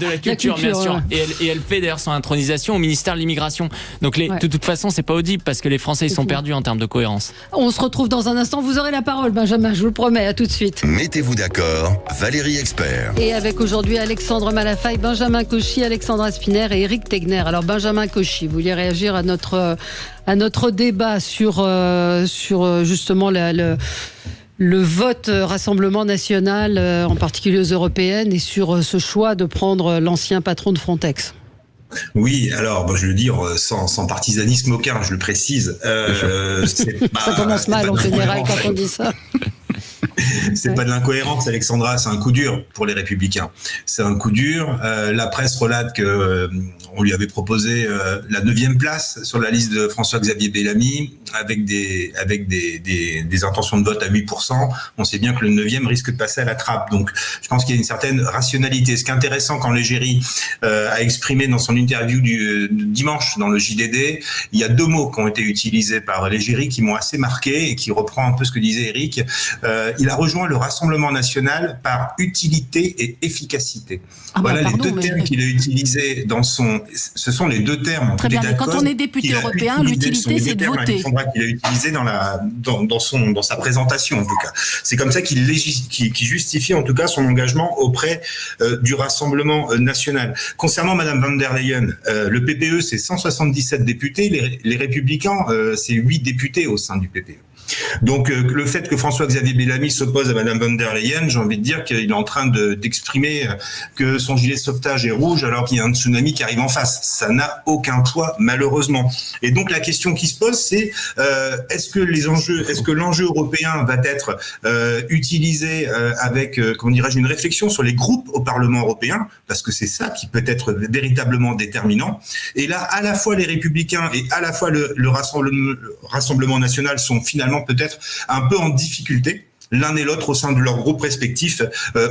la culture, bien sûr. Et elle fait d'ailleurs son intronisation au ministère de l'Immigration. Donc de toute façon, c'est pas audible parce que les Français, ils sont perdus en termes de cohérence. On se retrouve dans un instant, vous aurez la parole, Benjamin, je vous le promets, à tout de suite. Mettez-vous d'accord, Valérie Expert. Et avec aujourd'hui Alexandre Malafaille, Benjamin Cauchy, Alexandra Spiner et Éric Tegner. Alors Benjamin Cauchy, vous vouliez réagir à notre débat sur justement le vote Rassemblement national, en particulier aux européennes, et sur ce choix de prendre l'ancien patron de Frontex. Oui, alors je veux dire sans partisanisme aucun, je le précise. Ça commence mal en général quand on dit ça. C'est pas de l'incohérence, Alexandra, c'est un coup dur pour les Républicains. C'est un coup dur. La presse relate que on lui avait proposé la 9e place sur la liste de François-Xavier Bellamy avec des intentions de vote à 8%. On sait bien que le 9e risque de passer à la trappe. Donc, je pense qu'il y a une certaine rationalité. Ce qui est intéressant quand Légéry a exprimé dans son interview du dimanche dans le JDD, il y a 2 mots qui ont été utilisés par Légéry qui m'ont assez marqué et qui reprend un peu ce que disait Éric. Il a rejoint le Rassemblement national par utilité et efficacité. Voilà les 2 termes qu'il a utilisés dans son... Ce sont les 2 termes. Très bien, mais quand on est député européen, l'utilité, c'est de voter. Qu'il a utilisé dans sa présentation, en tout cas. C'est comme ça qu'il justifie, en tout cas, son engagement auprès du Rassemblement national. Concernant Madame van der Leyen, le PPE, c'est 177 députés. Les Républicains, c'est 8 députés au sein du PPE. Donc le fait que François-Xavier Bellamy s'oppose à Madame von der Leyen, j'ai envie de dire qu'il est en train d'exprimer que son gilet de sauvetage est rouge alors qu'il y a un tsunami qui arrive en face. Ça n'a aucun poids, malheureusement. Et donc la question qui se pose, c'est est-ce que l'enjeu européen va être utilisé avec, comment dirais-je, une réflexion sur les groupes au Parlement européen, parce que c'est ça qui peut être véritablement déterminant. Et là, à la fois les Républicains et à la fois le Rassemblement national sont finalement peut-être un peu en difficulté, l'un et l'autre au sein de leurs groupes respectifs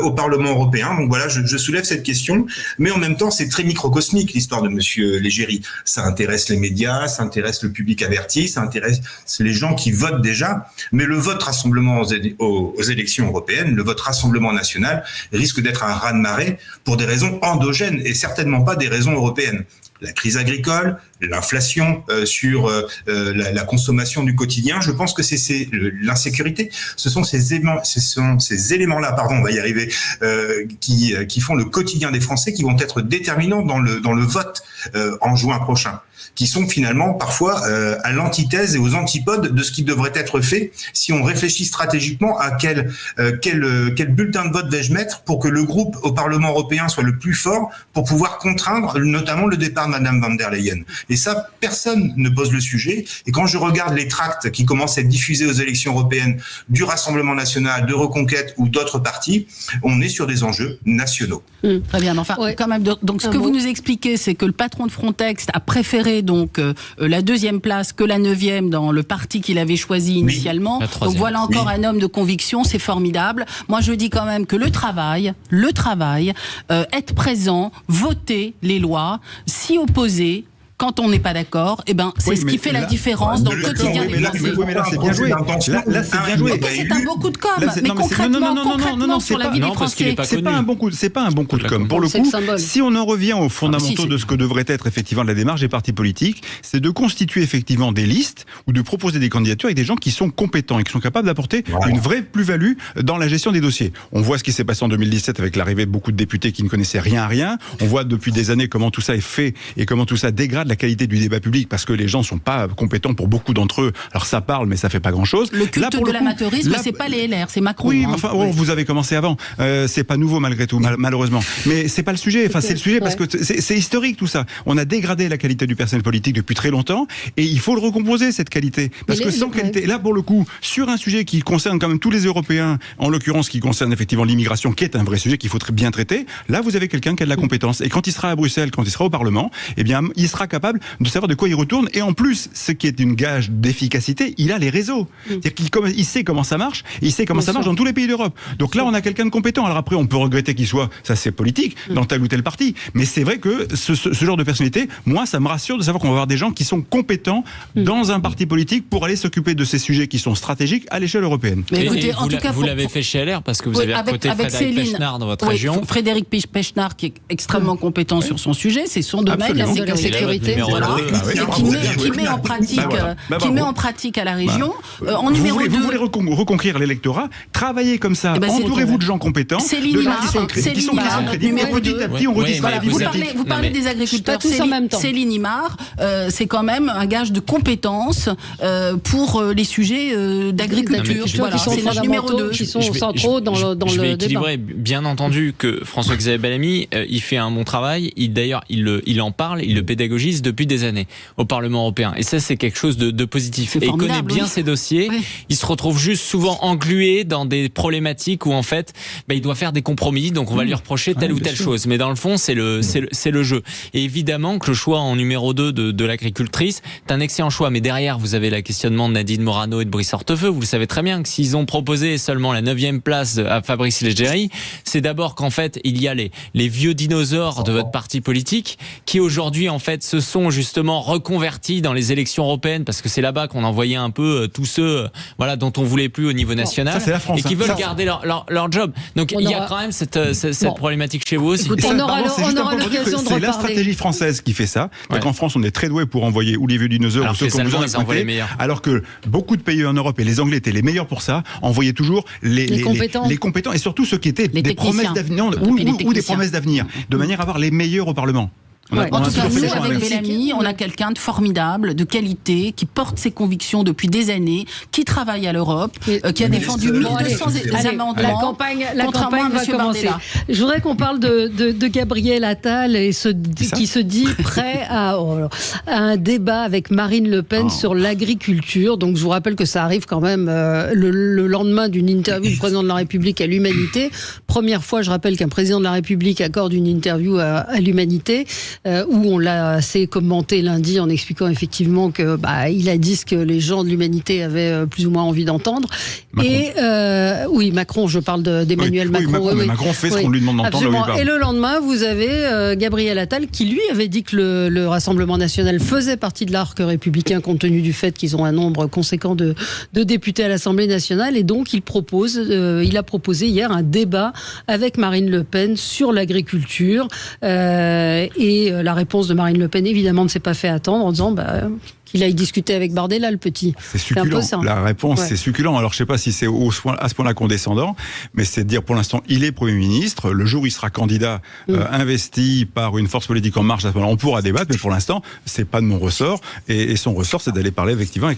au Parlement européen. Donc voilà, je soulève cette question, mais en même temps, c'est très microcosmique l'histoire de Monsieur Légéry. Ça intéresse les médias, ça intéresse le public averti, ça intéresse les gens qui votent déjà, mais le vote Rassemblement aux élections européennes, le vote Rassemblement national, risque d'être un raz-de-marée pour des raisons endogènes et certainement pas des raisons européennes. La crise agricole, l'inflation sur la consommation du quotidien, je pense que c'est l'insécurité. Ce sont ces éléments-là, on va y arriver, qui font le quotidien des Français, qui vont être déterminants dans le vote en juin prochain. qui sont finalement parfois à l'antithèse et aux antipodes de ce qui devrait être fait si on réfléchit stratégiquement à quel bulletin de vote vais-je mettre pour que le groupe au Parlement européen soit le plus fort pour pouvoir contraindre notamment le départ de Madame von der Leyen. Et ça, personne ne pose le sujet. Et quand je regarde les tracts qui commencent à être diffusés aux élections européennes du Rassemblement national, de Reconquête ou d'autres partis, on est sur des enjeux nationaux. Très bien. Enfin, quand même. Donc, ce que vous nous expliquez, c'est que le patron de Frontex a préféré donc la 2e place que la 9e dans le parti qu'il avait choisi initialement. Donc voilà encore un homme de conviction, c'est formidable. Moi, je dis quand même que le travail, être présent, voter les lois, s'y opposer. Quand on n'est pas d'accord, c'est ce qui fait la différence dans le quotidien des Français. Mais là, c'est bien joué. Là, c'est bien joué. C'est un beau coup de com'. Mais concrètement, sur la vie des Français. C'est pas un bon coup de com'. Pour le coup, si on en revient aux fondamentaux de ce que devrait être effectivement la démarche des partis politiques, c'est de constituer effectivement des listes ou de proposer des candidatures avec des gens qui sont compétents et qui sont capables d'apporter une vraie plus-value dans la gestion des dossiers. On voit ce qui s'est passé en 2017 avec l'arrivée de beaucoup de députés qui ne connaissaient rien à rien. On voit depuis des années comment tout ça est fait et comment tout ça dégrade la qualité du débat public parce que les gens sont pas compétents pour beaucoup d'entre eux. Alors ça parle, mais ça fait pas grand-chose. Le culte de l'amateurisme, c'est pas les LR, c'est Macron. Oui, mais enfin, vous avez commencé avant. C'est pas nouveau malgré tout, malheureusement. Mais c'est pas le sujet. Enfin, c'est le sujet parce que c'est historique tout ça. On a dégradé la qualité du personnel politique depuis très longtemps et il faut le recomposer cette qualité. Parce que sans qualité, là pour le coup, sur un sujet qui concerne quand même tous les Européens, en l'occurrence qui concerne effectivement l'immigration, qui est un vrai sujet qu'il faut bien traiter. Là, vous avez quelqu'un qui a de la compétence et quand il sera à Bruxelles, quand il sera au Parlement, eh bien, il sera capable de savoir de quoi il retourne et en plus, ce qui est une gage d'efficacité, il a les réseaux. C'est-à-dire qu'il sait comment ça marche et il sait comment ça marche dans tous les pays d'Europe. Donc là, on a quelqu'un de compétent. Alors après, on peut regretter qu'il soit, ça c'est politique, dans tel ou tel parti. Mais c'est vrai que ce genre de personnalité, moi, ça me rassure de savoir qu'on va avoir des gens qui sont compétents dans un parti politique pour aller s's'occuper de ces sujets qui sont stratégiques à l'échelle européenne. Mais écoutez, en tout cas, vous l'avez fait chez LR parce que vous avez recruté Frédéric Pechnard dans votre région. Frédéric Pechnard qui est extrêmement compétent sur son sujet, c'est son domaine, la sécurité. Qui met en pratique à la région. En numéro 2. Vous voulez reconquérir l'électorat, travaillez comme ça, entourez-vous de gens compétents, Céline Imard, petit à petit on redistribue. Vous parlez des agriculteurs, Céline Imard, c'est quand même un gage de compétence pour les sujets d'agriculture. Voilà, c'est notre numéro 2, qui sont centraux dans le débat. Je vais équilibrer, bien entendu que François-Xavier Bellamy, il fait un bon travail, d'ailleurs il en parle, il le pédagogise depuis des années au Parlement européen. Et ça, c'est quelque chose de positif. Et il connaît bien ses dossiers. Oui. Il se retrouve juste souvent englué dans des problématiques où, en fait, il doit faire des compromis. Donc, on va lui reprocher telle ou telle chose. Mais dans le fond, c'est le jeu. Et évidemment que le choix en numéro 2 de l'agricultrice, c'est un excellent choix. Mais derrière, vous avez la questionnement de Nadine Morano et de Brice Hortefeux. Vous le savez très bien que s'ils ont proposé seulement la 9e place à Fabrice Leggeri, c'est d'abord qu'en fait, il y a les vieux dinosaures de votre parti politique qui, aujourd'hui, en fait, se sont justement reconvertis dans les élections européennes parce que c'est là-bas qu'on envoyait un peu tous ceux dont on voulait plus au niveau national. Ça, c'est la France, et qui veulent garder leur job. Donc il y a quand même cette problématique chez vous aussi. Écoutez, on aura l'occasion de reparler. C'est la stratégie française qui fait ça. En France, on est très doué pour envoyer ou les vieux dinosaures ou ceux qu'on besoin d'apporter. Alors que beaucoup de pays en Europe, et les Anglais étaient les meilleurs pour ça, envoyaient toujours les compétents et surtout ceux qui étaient des promesses d'avenir ou des promesses d'avenir, de manière à avoir les meilleurs au Parlement. En tout cas, nous, avec Bellamy, on a quelqu'un de formidable, de qualité, qui porte ses convictions depuis des années, qui travaille à l'europe, qui a défendu 1200 amendements. La campagne va commencer. Je voudrais qu'on parle de Gabriel Attal et qui se dit prêt à un débat avec Marine Le Pen sur l'agriculture. Donc je vous rappelle que ça arrive quand même le lendemain d'une interview du président de la République à l'Humanité. Première fois, je rappelle qu'un président de la République accorde une interview à l'Humanité. Où on l'a assez commenté lundi en expliquant effectivement que il a dit ce que les gens de l'Humanité avaient plus ou moins envie d'entendre. Macron. Macron, je parle d'Emmanuel Macron. Macron fait ce qu'on lui demande d'entendre. Et le lendemain, vous avez Gabriel Attal qui lui avait dit que le Rassemblement national faisait partie de l'arc républicain compte tenu du fait qu'ils ont un nombre conséquent de députés à l'Assemblée nationale et donc il a proposé hier un débat avec Marine Le Pen sur l'agriculture et la réponse de Marine Le Pen, évidemment, ne s'est pas fait attendre en disant qu'il aille discuter avec Bardella, le petit. C'est succulent. La réponse, c'est succulent. Alors, je ne sais pas si c'est à ce point-là condescendant, mais c'est de dire, pour l'instant, il est Premier ministre. Le jour où il sera candidat, investi par une force politique en marche, à ce moment-là, on pourra débattre, mais pour l'instant, c'est pas de mon ressort. Et son ressort, c'est d'aller parler, effectivement,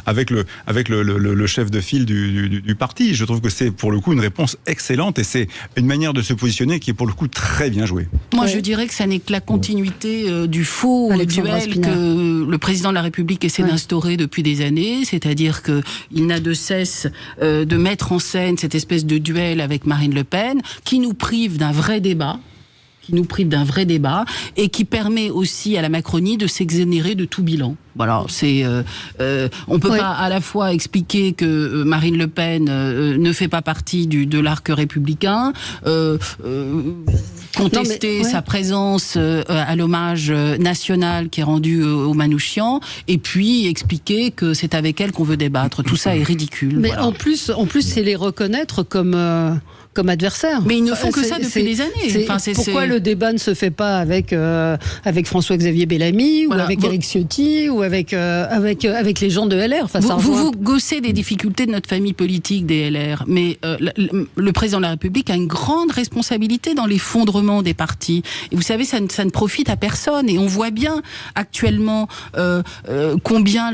avec le chef de file du parti. Je trouve que c'est, pour le coup, une réponse excellente, et c'est une manière de se positionner qui est, pour le coup, très bien jouée. Moi, je dirais que ça n'est que la continuité du faux duel que le président de la République essaie d'instaurer depuis des années, c'est-à-dire qu'il n'a de cesse de mettre en scène cette espèce de duel avec Marine Le Pen, qui nous prive d'un vrai débat, et qui permet aussi à la Macronie de s'exonérer de tout bilan. Voilà, on peut pas à la fois expliquer que Marine Le Pen ne fait pas partie de l'arc républicain, contester sa présence à l'hommage national qui est rendu au Manouchian, et puis expliquer que c'est avec elle qu'on veut débattre. Tout ça est ridicule. Mais en plus, c'est les reconnaître comme adversaire. Mais ils ne font que ça depuis des années. Pourquoi le débat ne se fait pas avec François-Xavier Bellamy, ou avec Éric Ciotti, ou avec les gens de LR? Vous gossez des difficultés de notre famille politique des LR, mais le président de la République a une grande responsabilité dans l'effondrement des partis. Et vous savez, ça ne profite à personne. Et on voit bien actuellement combien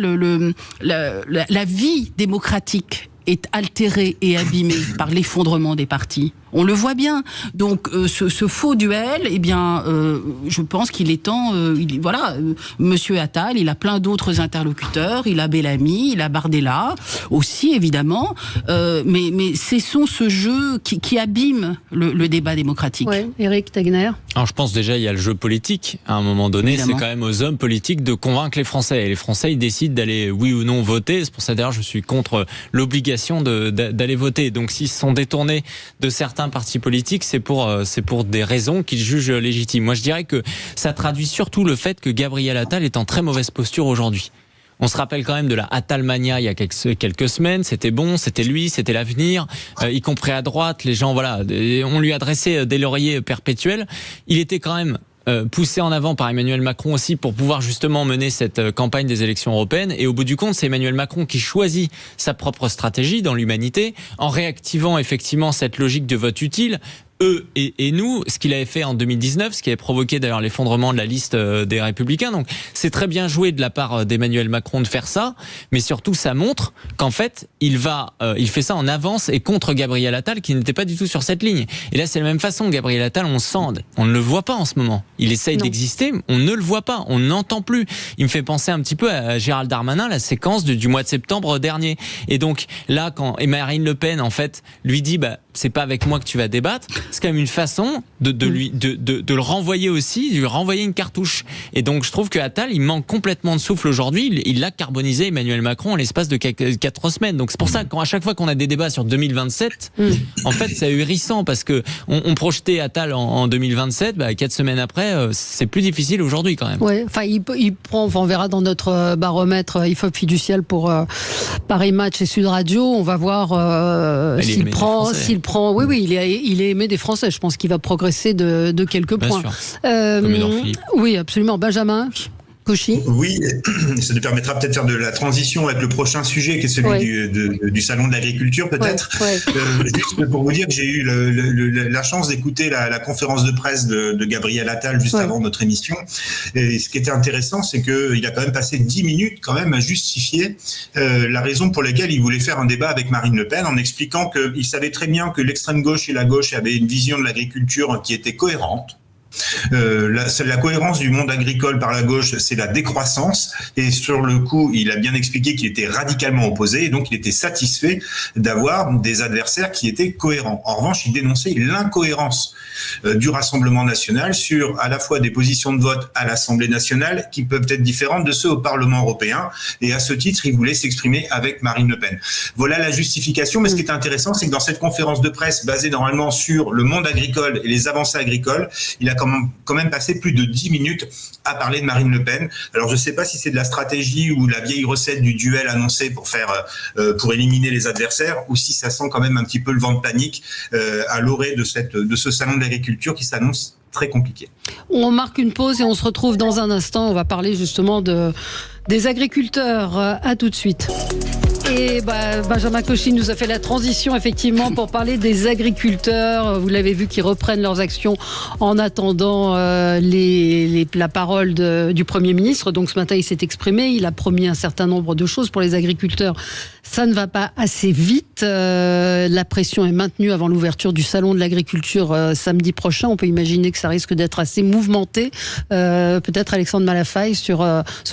la vie démocratique est altérée et abîmée par l'effondrement des partis. On le voit bien. Donc ce faux duel, je pense qu'il est temps. Monsieur Attal, il a plein d'autres interlocuteurs. Il a Bellamy, il a Bardella aussi évidemment. Mais cessons ce jeu qui abîme le débat démocratique. Éric Tegner. Alors je pense déjà il y a le jeu politique. À un moment donné, évidemment, c'est quand même aux hommes politiques de convaincre les Français. Et les Français, ils décident d'aller oui ou non voter. C'est pour ça d'ailleurs je suis contre l'obligation d'aller voter. Donc s'ils se sont détournés de certains partis politiques, c'est pour des raisons qu'ils jugent légitimes. Moi, je dirais que ça traduit surtout le fait que Gabriel Attal est en très mauvaise posture aujourd'hui. On se rappelle quand même de la Attalmania il y a quelques semaines. C'était bon, c'était lui, c'était l'avenir, y compris à droite. Les gens, on lui adressait des lauriers perpétuels. Il était quand même poussé en avant par Emmanuel Macron aussi pour pouvoir justement mener cette campagne des élections européennes. Et au bout du compte, c'est Emmanuel Macron qui choisit sa propre stratégie dans l'humanité en réactivant effectivement cette logique de vote utile. Eux et nous, ce qu'il avait fait en 2019, ce qui avait provoqué d'ailleurs l'effondrement de la liste des Républicains. Donc c'est très bien joué de la part d'Emmanuel Macron de faire ça, mais surtout ça montre qu'en fait il fait ça en avance et contre Gabriel Attal qui n'était pas du tout sur cette ligne. Et là c'est la même façon, Gabriel Attal, on ne le voit pas en ce moment. Il essaye d'exister, on ne le voit pas, on n'entend plus. Il me fait penser un petit peu à Gérald Darmanin, la séquence du mois de septembre dernier. Et donc là, quand Marine Le Pen en fait lui dit c'est pas avec moi que tu vas débattre, c'est quand même une façon de le renvoyer aussi, de lui renvoyer une cartouche. Et donc je trouve que Attal, il manque complètement de souffle aujourd'hui. Il l'a carbonisé Emmanuel Macron en l'espace de 4 semaines. Donc c'est pour ça qu'à chaque fois qu'on a des débats sur 2027, en fait c'est ahurissant parce que on projetait Attal en 2027, 4 semaines après, c'est plus difficile aujourd'hui quand même. Ouais, enfin il prend, on verra dans notre baromètre IFOP fiducial pour Paris Match et Sud Radio, on va voir s'il prend. Oui, il est aimé des Français. Je pense qu'il va progresser de quelques points. Oui, absolument. Benjamin Cauchy. Oui, ça nous permettra peut-être de faire de la transition avec le prochain sujet qui est celui du salon de l'agriculture peut-être. Juste pour vous dire que j'ai eu la chance d'écouter la conférence de presse de Gabriel Attal juste avant notre émission. Et ce qui était intéressant, c'est qu'il a quand même passé 10 minutes quand même à justifier la raison pour laquelle il voulait faire un débat avec Marine Le Pen en expliquant qu'il savait très bien que l'extrême gauche et la gauche avaient une vision de l'agriculture qui était cohérente. La cohérence du monde agricole par la gauche, c'est la décroissance, et sur le coup il a bien expliqué qu'il était radicalement opposé et donc il était satisfait d'avoir des adversaires qui étaient cohérents. En revanche, il dénonçait l'incohérence du Rassemblement national sur à la fois des positions de vote à l'Assemblée nationale qui peuvent être différentes de ceux au Parlement européen, et à ce titre il voulait s'exprimer avec Marine Le Pen. Voilà la justification. Mais ce qui est intéressant, c'est que dans cette conférence de presse basée normalement sur le monde agricole et les avancées agricoles, il a quand même passé plus de 10 minutes à parler de Marine Le Pen. Alors je ne sais pas si c'est de la stratégie ou la vieille recette du duel annoncé pour éliminer les adversaires, ou si ça sent quand même un petit peu le vent de panique à l'orée de ce salon de l'agriculture qui s'annonce très compliqué. On marque une pause et on se retrouve dans un instant. On va parler justement Des agriculteurs, à tout de suite. Et Benjamin Cauchy nous a fait la transition effectivement pour parler des agriculteurs. Vous l'avez vu, qui reprennent leurs actions en attendant la parole du Premier ministre. Donc ce matin, il s'est exprimé. Il a promis un certain nombre de choses pour les agriculteurs. Ça ne va pas assez vite. La pression est maintenue avant l'ouverture du salon de l'agriculture samedi prochain. On peut imaginer que ça risque d'être assez mouvementé. Peut-être Alexandre Malafaille sur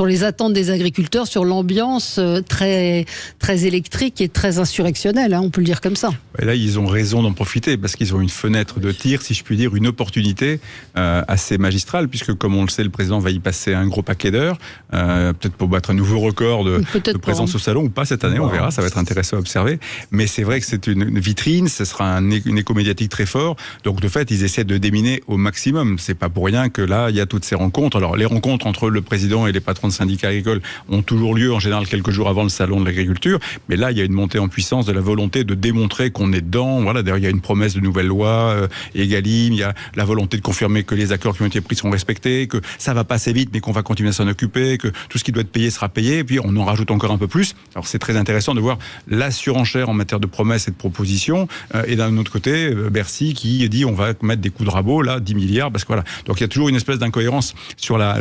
les attentes des agriculteurs, sur l'ambiance très électrique et très insurrectionnelle, on peut le dire comme ça. Et là, ils ont raison d'en profiter parce qu'ils ont une fenêtre de tir, si je puis dire, une opportunité assez magistrale, puisque comme on le sait, le président va y passer un gros paquet d'heures, peut-être pour battre un nouveau record de présence au salon ou pas cette année, on verra, ça va être intéressant à observer. Mais c'est vrai que c'est une vitrine, ce sera une écho médiatique très fort. Donc de fait, ils essaient de déminer au maximum. C'est pas pour rien que là, il y a toutes ces rencontres. Alors les rencontres entre le président et les patrons de syndicats agricoles ont toujours lieu en général quelques jours avant le salon de l'agriculture. Mais là, il y a une montée en puissance de la volonté de démontrer qu'on est dedans. Voilà, d'ailleurs, il y a une promesse de nouvelle loi, Egalim, il y a la volonté de confirmer que les accords qui ont été pris sont respectés, que ça va passer vite, mais qu'on va continuer à s'en occuper, que tout ce qui doit être payé sera payé, et puis on en rajoute encore un peu plus. Alors c'est très intéressant de voir la surenchère en matière de promesses et de propositions, et d'un autre côté, Bercy qui dit on va mettre des coups de rabot, là, 10 milliards, parce que voilà. Donc il y a toujours une espèce d'incohérence sur la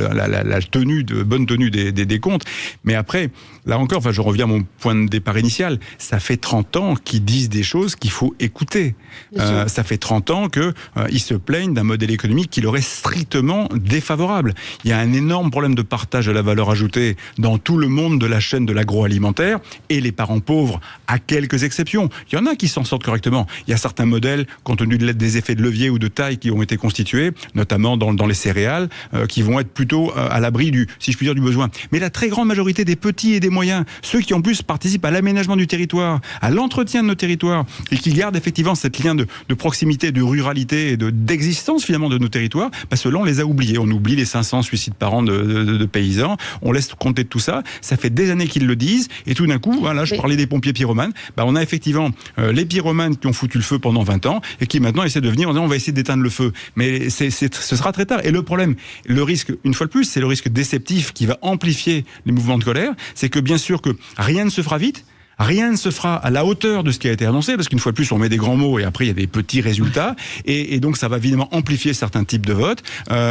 bonne tenue des comptes. Mais après, là encore, je reviens à mon point de départ initial, ça fait 30 ans qu'ils disent des choses qu'il faut écouter. Ça fait 30 ans qu'ils se plaignent d'un modèle économique qui leur est strictement défavorable. Il y a un énorme problème de partage de la valeur ajoutée dans tout le monde de la chaîne de l'agroalimentaire, et les parents pauvres, à quelques exceptions. Il y en a qui s'en sortent correctement. Il y a certains modèles, compte tenu des effets de levier ou de taille qui ont été constitués, notamment dans les céréales, qui vont être plutôt à l'abri du besoin. Mais la très grande majorité des petits et des moyens, ceux qui en plus participent à l'aménagement du territoire, à l'entretien de nos territoires, et qui gardent effectivement cette lien de proximité, de ruralité et d'existence finalement de nos territoires, parce que là on les a oubliés. On oublie les 500 suicides par an de paysans, on laisse compter de tout ça. Ça fait des années qu'ils le disent, et tout d'un coup, voilà, je parlais des pompiers pyromanes, on a effectivement les pyromanes qui ont foutu le feu pendant 20 ans, et qui maintenant essaient de venir en disant on va essayer d'éteindre le feu. Mais ce sera très tard. Et le problème, le risque, une fois de plus, c'est le risque déceptif qui va amplifier les mouvements de colère, c'est que bien sûr que rien ne se fera vite, rien ne se fera à la hauteur de ce qui a été annoncé, parce qu'une fois de plus, on met des grands mots et après, il y a des petits résultats. Et donc, ça va évidemment amplifier certains types de votes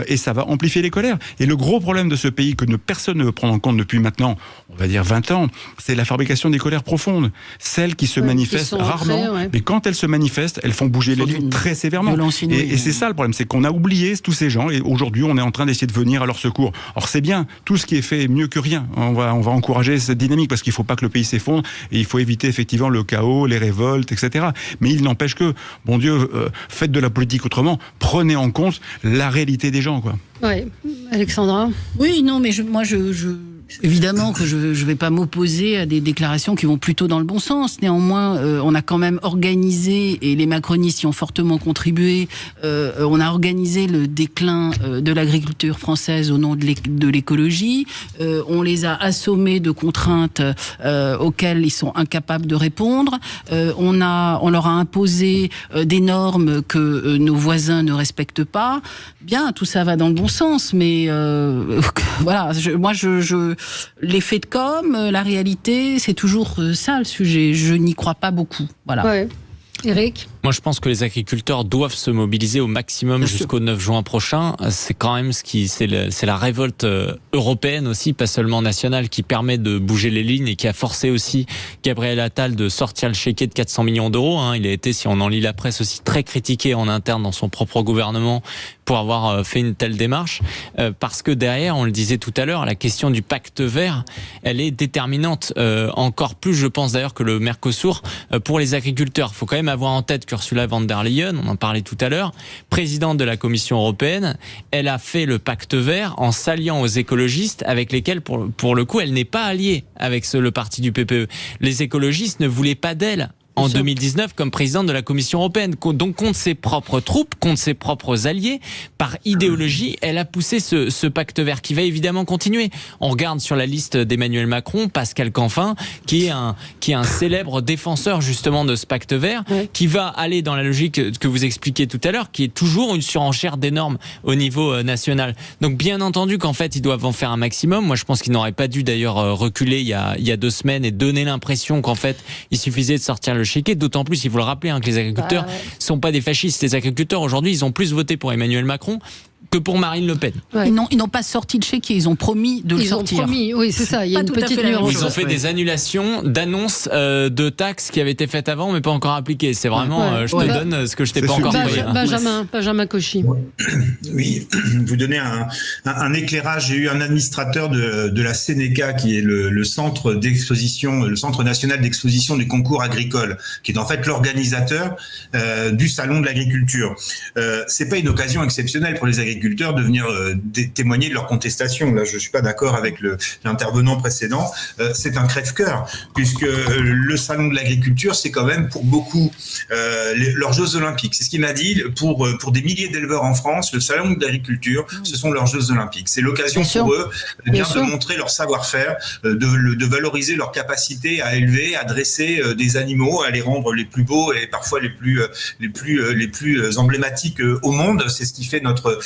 et ça va amplifier les colères. Et le gros problème de ce pays que personne ne veut prendre en compte depuis maintenant, on va dire 20 ans, c'est la fabrication des colères profondes. Celles qui se manifestent rarement, mais quand elles se manifestent, elles font bouger les lignes très sévèrement. Et c'est ça le problème, c'est qu'on a oublié tous ces gens et aujourd'hui, on est en train d'essayer de venir à leur secours. Or, c'est bien, tout ce qui est fait est mieux que rien. On va encourager cette dynamique parce qu'il ne faut pas que le pays s'effondre. Et il faut éviter effectivement le chaos, les révoltes, etc. Mais il n'empêche que, bon Dieu, faites de la politique autrement, prenez en compte la réalité des gens, quoi. Oui, Alexandra. Oui, non, mais moi, évidemment que je ne vais pas m'opposer à des déclarations qui vont plutôt dans le bon sens. Néanmoins, on a quand même organisé, et les macronistes y ont fortement contribué, on a organisé le déclin de l'agriculture française au nom de l'écologie. On les a assommés de contraintes auxquelles ils sont incapables de répondre. On leur a imposé des normes que nos voisins ne respectent pas. Bien, tout ça va dans le bon sens, mais voilà, l'effet de com, la réalité, c'est toujours ça le sujet. Je n'y crois pas beaucoup. Voilà. Ouais. Eric ? Moi, je pense que les agriculteurs doivent se mobiliser au maximum jusqu'au 9 juin prochain. C'est quand même c'est la révolte européenne aussi, pas seulement nationale, qui permet de bouger les lignes et qui a forcé aussi Gabriel Attal de sortir le chéquier de 400 millions d'euros. Il a été, si on en lit la presse, aussi très critiqué en interne dans son propre gouvernement pour avoir fait une telle démarche. Parce que derrière, on le disait tout à l'heure, la question du pacte vert, elle est déterminante. Encore plus, je pense d'ailleurs, que le Mercosur pour les agriculteurs. Il faut quand même avoir en tête qu'Ursula von der Leyen, on en parlait tout à l'heure, présidente de la Commission européenne, elle a fait le pacte vert en s'alliant aux écologistes avec lesquels, pour le coup, elle n'est pas alliée avec le parti du PPE. Les écologistes ne voulaient pas d'elle en 2019 comme présidente de la Commission européenne. Donc contre ses propres troupes, contre ses propres alliés, par idéologie, elle a poussé ce pacte vert qui va évidemment continuer. On regarde sur la liste d'Emmanuel Macron, Pascal Canfin, qui est un célèbre défenseur justement de ce pacte vert, qui va aller dans la logique que vous expliquiez tout à l'heure, qui est toujours une surenchère des normes au niveau national. Donc bien entendu qu'en fait ils doivent en faire un maximum. Moi je pense qu'ils n'auraient pas dû d'ailleurs reculer il y a 2 semaines et donner l'impression qu'en fait il suffisait de sortir le chéquier, d'autant plus, il faut le rappeler, que les agriculteurs sont pas des fascistes. Les agriculteurs aujourd'hui, ils ont plus voté pour Emmanuel Macron que pour Marine Le Pen. Ouais. Ils n'ont pas sorti le chéquier, ils ont promis de le sortir. Ils ont promis, oui, c'est ça, il y a une petite nuance. Ils ont fait des annulations d'annonces de taxes qui avaient été faites avant, mais pas encore appliquées. C'est vraiment, je te donne ce que je t'ai pas encore payé. Benjamin Cauchy. Oui, vous donnez un éclairage. J'ai eu un administrateur de la Sénéca, qui est le centre d'exposition, le centre national d'exposition du concours agricole, qui est en fait l'organisateur du salon de l'agriculture. C'est pas une occasion exceptionnelle pour les agriculteurs de venir témoigner de leur contestation. Là, je suis pas d'accord avec l'intervenant précédent. C'est un crève-cœur, puisque le salon de l'agriculture, c'est quand même pour beaucoup leurs Jeux Olympiques. C'est ce qu'il m'a dit. Pour des milliers d'éleveurs en France, le salon de l'agriculture, ce sont leurs Jeux Olympiques. C'est l'occasion pour eux de montrer leur savoir-faire, de valoriser leur capacité à élever, à dresser des animaux, à les rendre les plus beaux et parfois les plus emblématiques au monde. C'est ce qui fait notre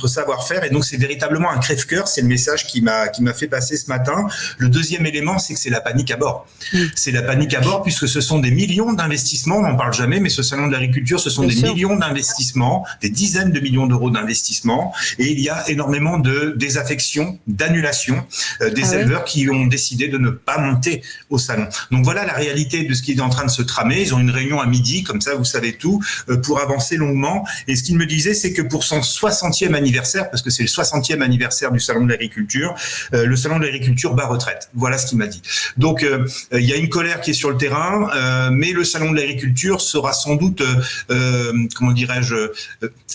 savoir-faire, et donc c'est véritablement un crève-cœur. C'est le message qui m'a fait passer ce matin. Le deuxième élément, c'est que c'est la panique à bord. C'est la panique à bord, puisque ce sont des millions d'investissements. On n'en parle jamais, mais ce salon de l'agriculture, ce sont des millions d'investissements, des dizaines de millions d'euros d'investissements, et il y a énormément de désaffection, d'annulation des éleveurs qui ont décidé de ne pas monter au salon. Donc voilà la réalité de ce qui est en train de se tramer. Ils ont une réunion à midi, comme ça vous savez tout, pour avancer longuement. Et ce qu'il me disait, c'est que pour son 60e anniversaire, parce que c'est le 60e anniversaire du salon de l'agriculture, le salon de l'agriculture bat retraite. Voilà ce qu'il m'a dit. Donc il y a une colère qui est sur le terrain, mais le salon de l'agriculture sera sans doute, comment dirais-je,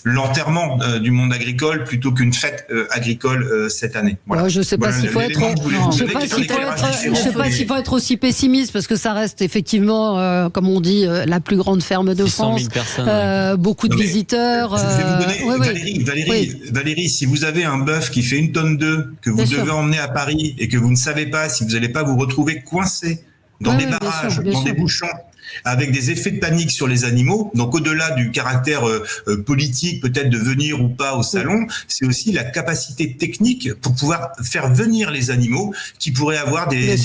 l'enterrement du monde agricole plutôt qu'une fête agricole cette année. Voilà. Je ne sais pas s'il faut être être aussi pessimiste, parce que ça reste effectivement, comme on dit, la plus grande ferme de France. Beaucoup de visiteurs. Je vais vous donner, Valérie, si vous avez un bœuf qui fait 1,2 tonnes que vous devez emmener à Paris et que vous ne savez pas si vous n'allez pas vous retrouver coincé dans des barrages, dans des bouchons, avec des effets de panique sur les animaux, donc au-delà du caractère politique peut-être de venir ou pas au salon, c'est aussi la capacité technique pour pouvoir faire venir les animaux qui pourraient avoir des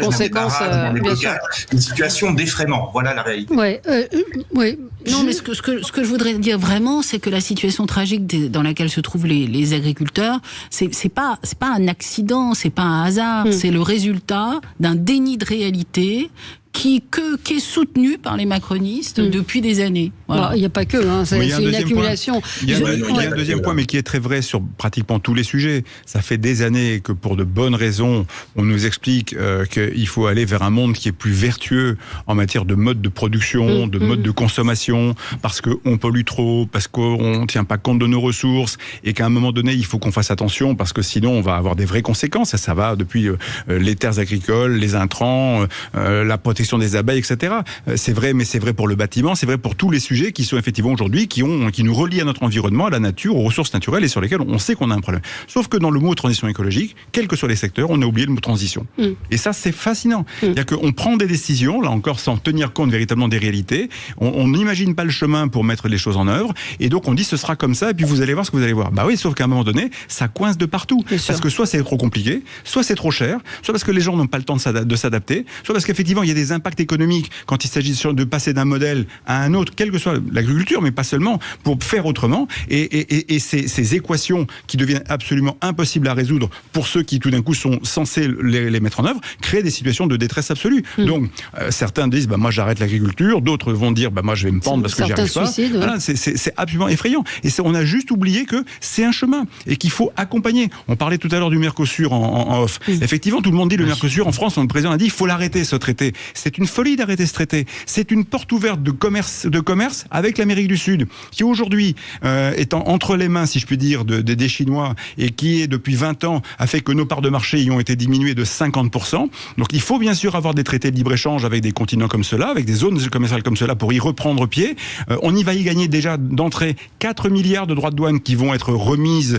conséquences, des blocages, une situation d'effraiement. Voilà la réalité. Non, mais ce que je voudrais dire vraiment, c'est que la situation tragique dans laquelle se trouvent les agriculteurs, c'est pas un accident, c'est pas un hasard, c'est le résultat d'un déni de réalité qui est soutenu par les macronistes depuis des années. Voilà. Il n'y a pas que, c'est une accumulation. Il y a un deuxième point, mais qui est très vrai sur pratiquement tous les sujets. Ça fait des années que pour de bonnes raisons, on nous explique qu'il faut aller vers un monde qui est plus vertueux en matière de mode de production, de mode de consommation, parce qu'on pollue trop, parce qu'on ne tient pas compte de nos ressources, et qu'à un moment donné, il faut qu'on fasse attention, parce que sinon, on va avoir des vraies conséquences. Ça va depuis les terres agricoles, les intrants, la protection des abeilles, etc. C'est vrai, mais c'est vrai pour le bâtiment, c'est vrai pour tous les sujets qui sont effectivement aujourd'hui, qui nous relient à notre environnement, à la nature, aux ressources naturelles, et sur lesquelles on sait qu'on a un problème. Sauf que dans le mot transition écologique, quels que soient les secteurs, on a oublié le mot transition. Et ça, c'est fascinant. C'est-à-dire qu'on prend des décisions, là encore, sans tenir compte véritablement des réalités. On n'imagine pas le chemin pour mettre les choses en œuvre, et donc on dit ce sera comme ça, et puis vous allez voir ce que vous allez voir. Bah oui, sauf qu'à un moment donné, ça coince de partout. Parce que soit c'est trop compliqué, soit c'est trop cher, soit parce que les gens n'ont pas le temps de s'adapter, soit parce qu'effectivement, il y a des impacts économiques quand il s'agit de passer d'un modèle à un autre, quelle que soit l'agriculture, mais pas seulement, pour faire autrement. Et ces équations qui deviennent absolument impossibles à résoudre pour ceux qui tout d'un coup sont censés les mettre en œuvre, créent des situations de détresse absolue. Donc certains disent moi j'arrête l'agriculture, d'autres vont dire moi je vais me pendre parce que j'y arrive pas. Voilà, c'est absolument effrayant. Et on a juste oublié que c'est un chemin et qu'il faut accompagner. On parlait tout à l'heure du Mercosur en off. Effectivement, tout le monde dit le Mercosur en France, le président a dit il faut l'arrêter ce traité. c'est une folie d'arrêter ce traité. C'est une porte ouverte de commerce avec l'Amérique du Sud, qui aujourd'hui est entre les mains, si je puis dire, des Chinois, et qui, depuis 20 ans, a fait que nos parts de marché y ont été diminuées de 50%. Donc il faut bien sûr avoir des traités de libre-échange avec des continents comme cela, avec des zones commerciales comme cela, pour y reprendre pied. On y va y gagner déjà d'entrée 4 milliards de droits de douane qui vont être remises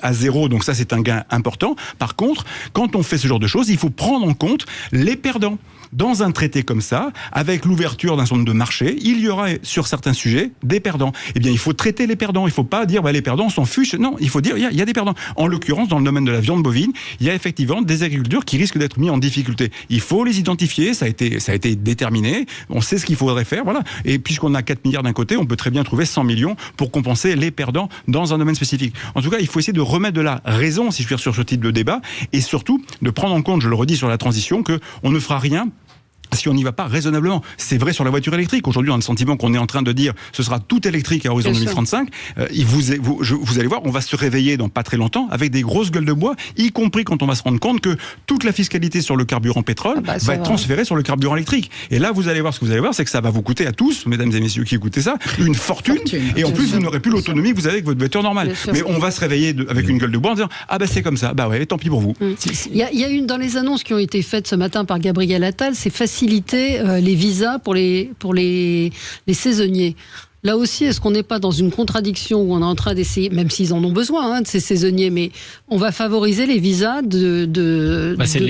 à zéro, donc ça c'est un gain important. Par contre, quand on fait ce genre de choses, il faut prendre en compte les perdants. Dans un traité comme ça, avec l'ouverture d'un certain nombre de marchés, il y aura sur certains sujets des perdants. Eh bien, il faut traiter les perdants. Il ne faut pas dire les perdants, on s'en fiche. Non, il faut dire il y a des perdants. En l'occurrence, dans le domaine de la viande bovine, il y a effectivement des agriculteurs qui risquent d'être mis en difficulté. Il faut les identifier. Ça a été déterminé. On sait ce qu'il faudrait faire. Voilà. Et puisqu'on a 4 milliards d'un côté, on peut très bien trouver 100 millions pour compenser les perdants dans un domaine spécifique. En tout cas, il faut essayer de remettre de la raison, si je puis dire, sur ce type de débat, et surtout de prendre en compte, je le redis sur la transition, que on ne fera rien si on n'y va pas raisonnablement. C'est vrai sur la voiture électrique. Aujourd'hui, on a le sentiment qu'on est en train de dire ce sera tout électrique à horizon 2035. Vous allez voir, on va se réveiller dans pas très longtemps avec des grosses gueules de bois, y compris quand on va se rendre compte que toute la fiscalité sur le carburant pétrole va être transférée sur le carburant électrique. Et là, vous allez voir, c'est que ça va vous coûter à tous, mesdames et messieurs qui écoutez ça, une fortune. Et en plus, vous n'aurez plus l'autonomie que vous avez avec votre voiture normale. Mais on va se réveiller avec une gueule de bois en disant c'est comme ça. Tant pis pour vous. Il y a dans les annonces qui ont été faites ce matin par Gabriel Attal, c'est faciliter les visas pour les saisonniers. Là aussi, est-ce qu'on n'est pas dans une contradiction où on est en train d'essayer, même s'ils en ont besoin de ces saisonniers, mais on va favoriser les visas de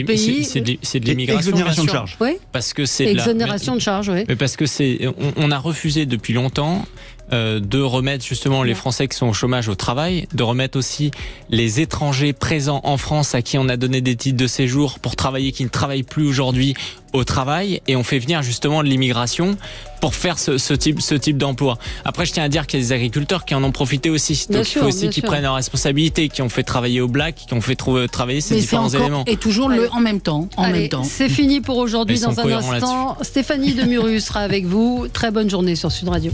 pays. C'est de l'immigration, exonération de charges. Oui. Parce que c'est exonération de charges, oui. Mais parce que on a refusé depuis longtemps de remettre justement les Français qui sont au chômage au travail, de remettre aussi les étrangers présents en France à qui on a donné des titres de séjour pour travailler, qui ne travaillent plus aujourd'hui au travail, et on fait venir justement de l'immigration pour faire ce type d'emploi. Après, je tiens à dire qu'il y a des agriculteurs qui en ont profité aussi. Donc il faut aussi qu'ils prennent leurs responsabilités, qui ont fait travailler au black, qui ont fait travailler ces différents éléments. Et toujours en même temps. C'est fini pour aujourd'hui. Dans un instant, Stéphanie Demuru sera avec vous. Très bonne journée sur Sud Radio.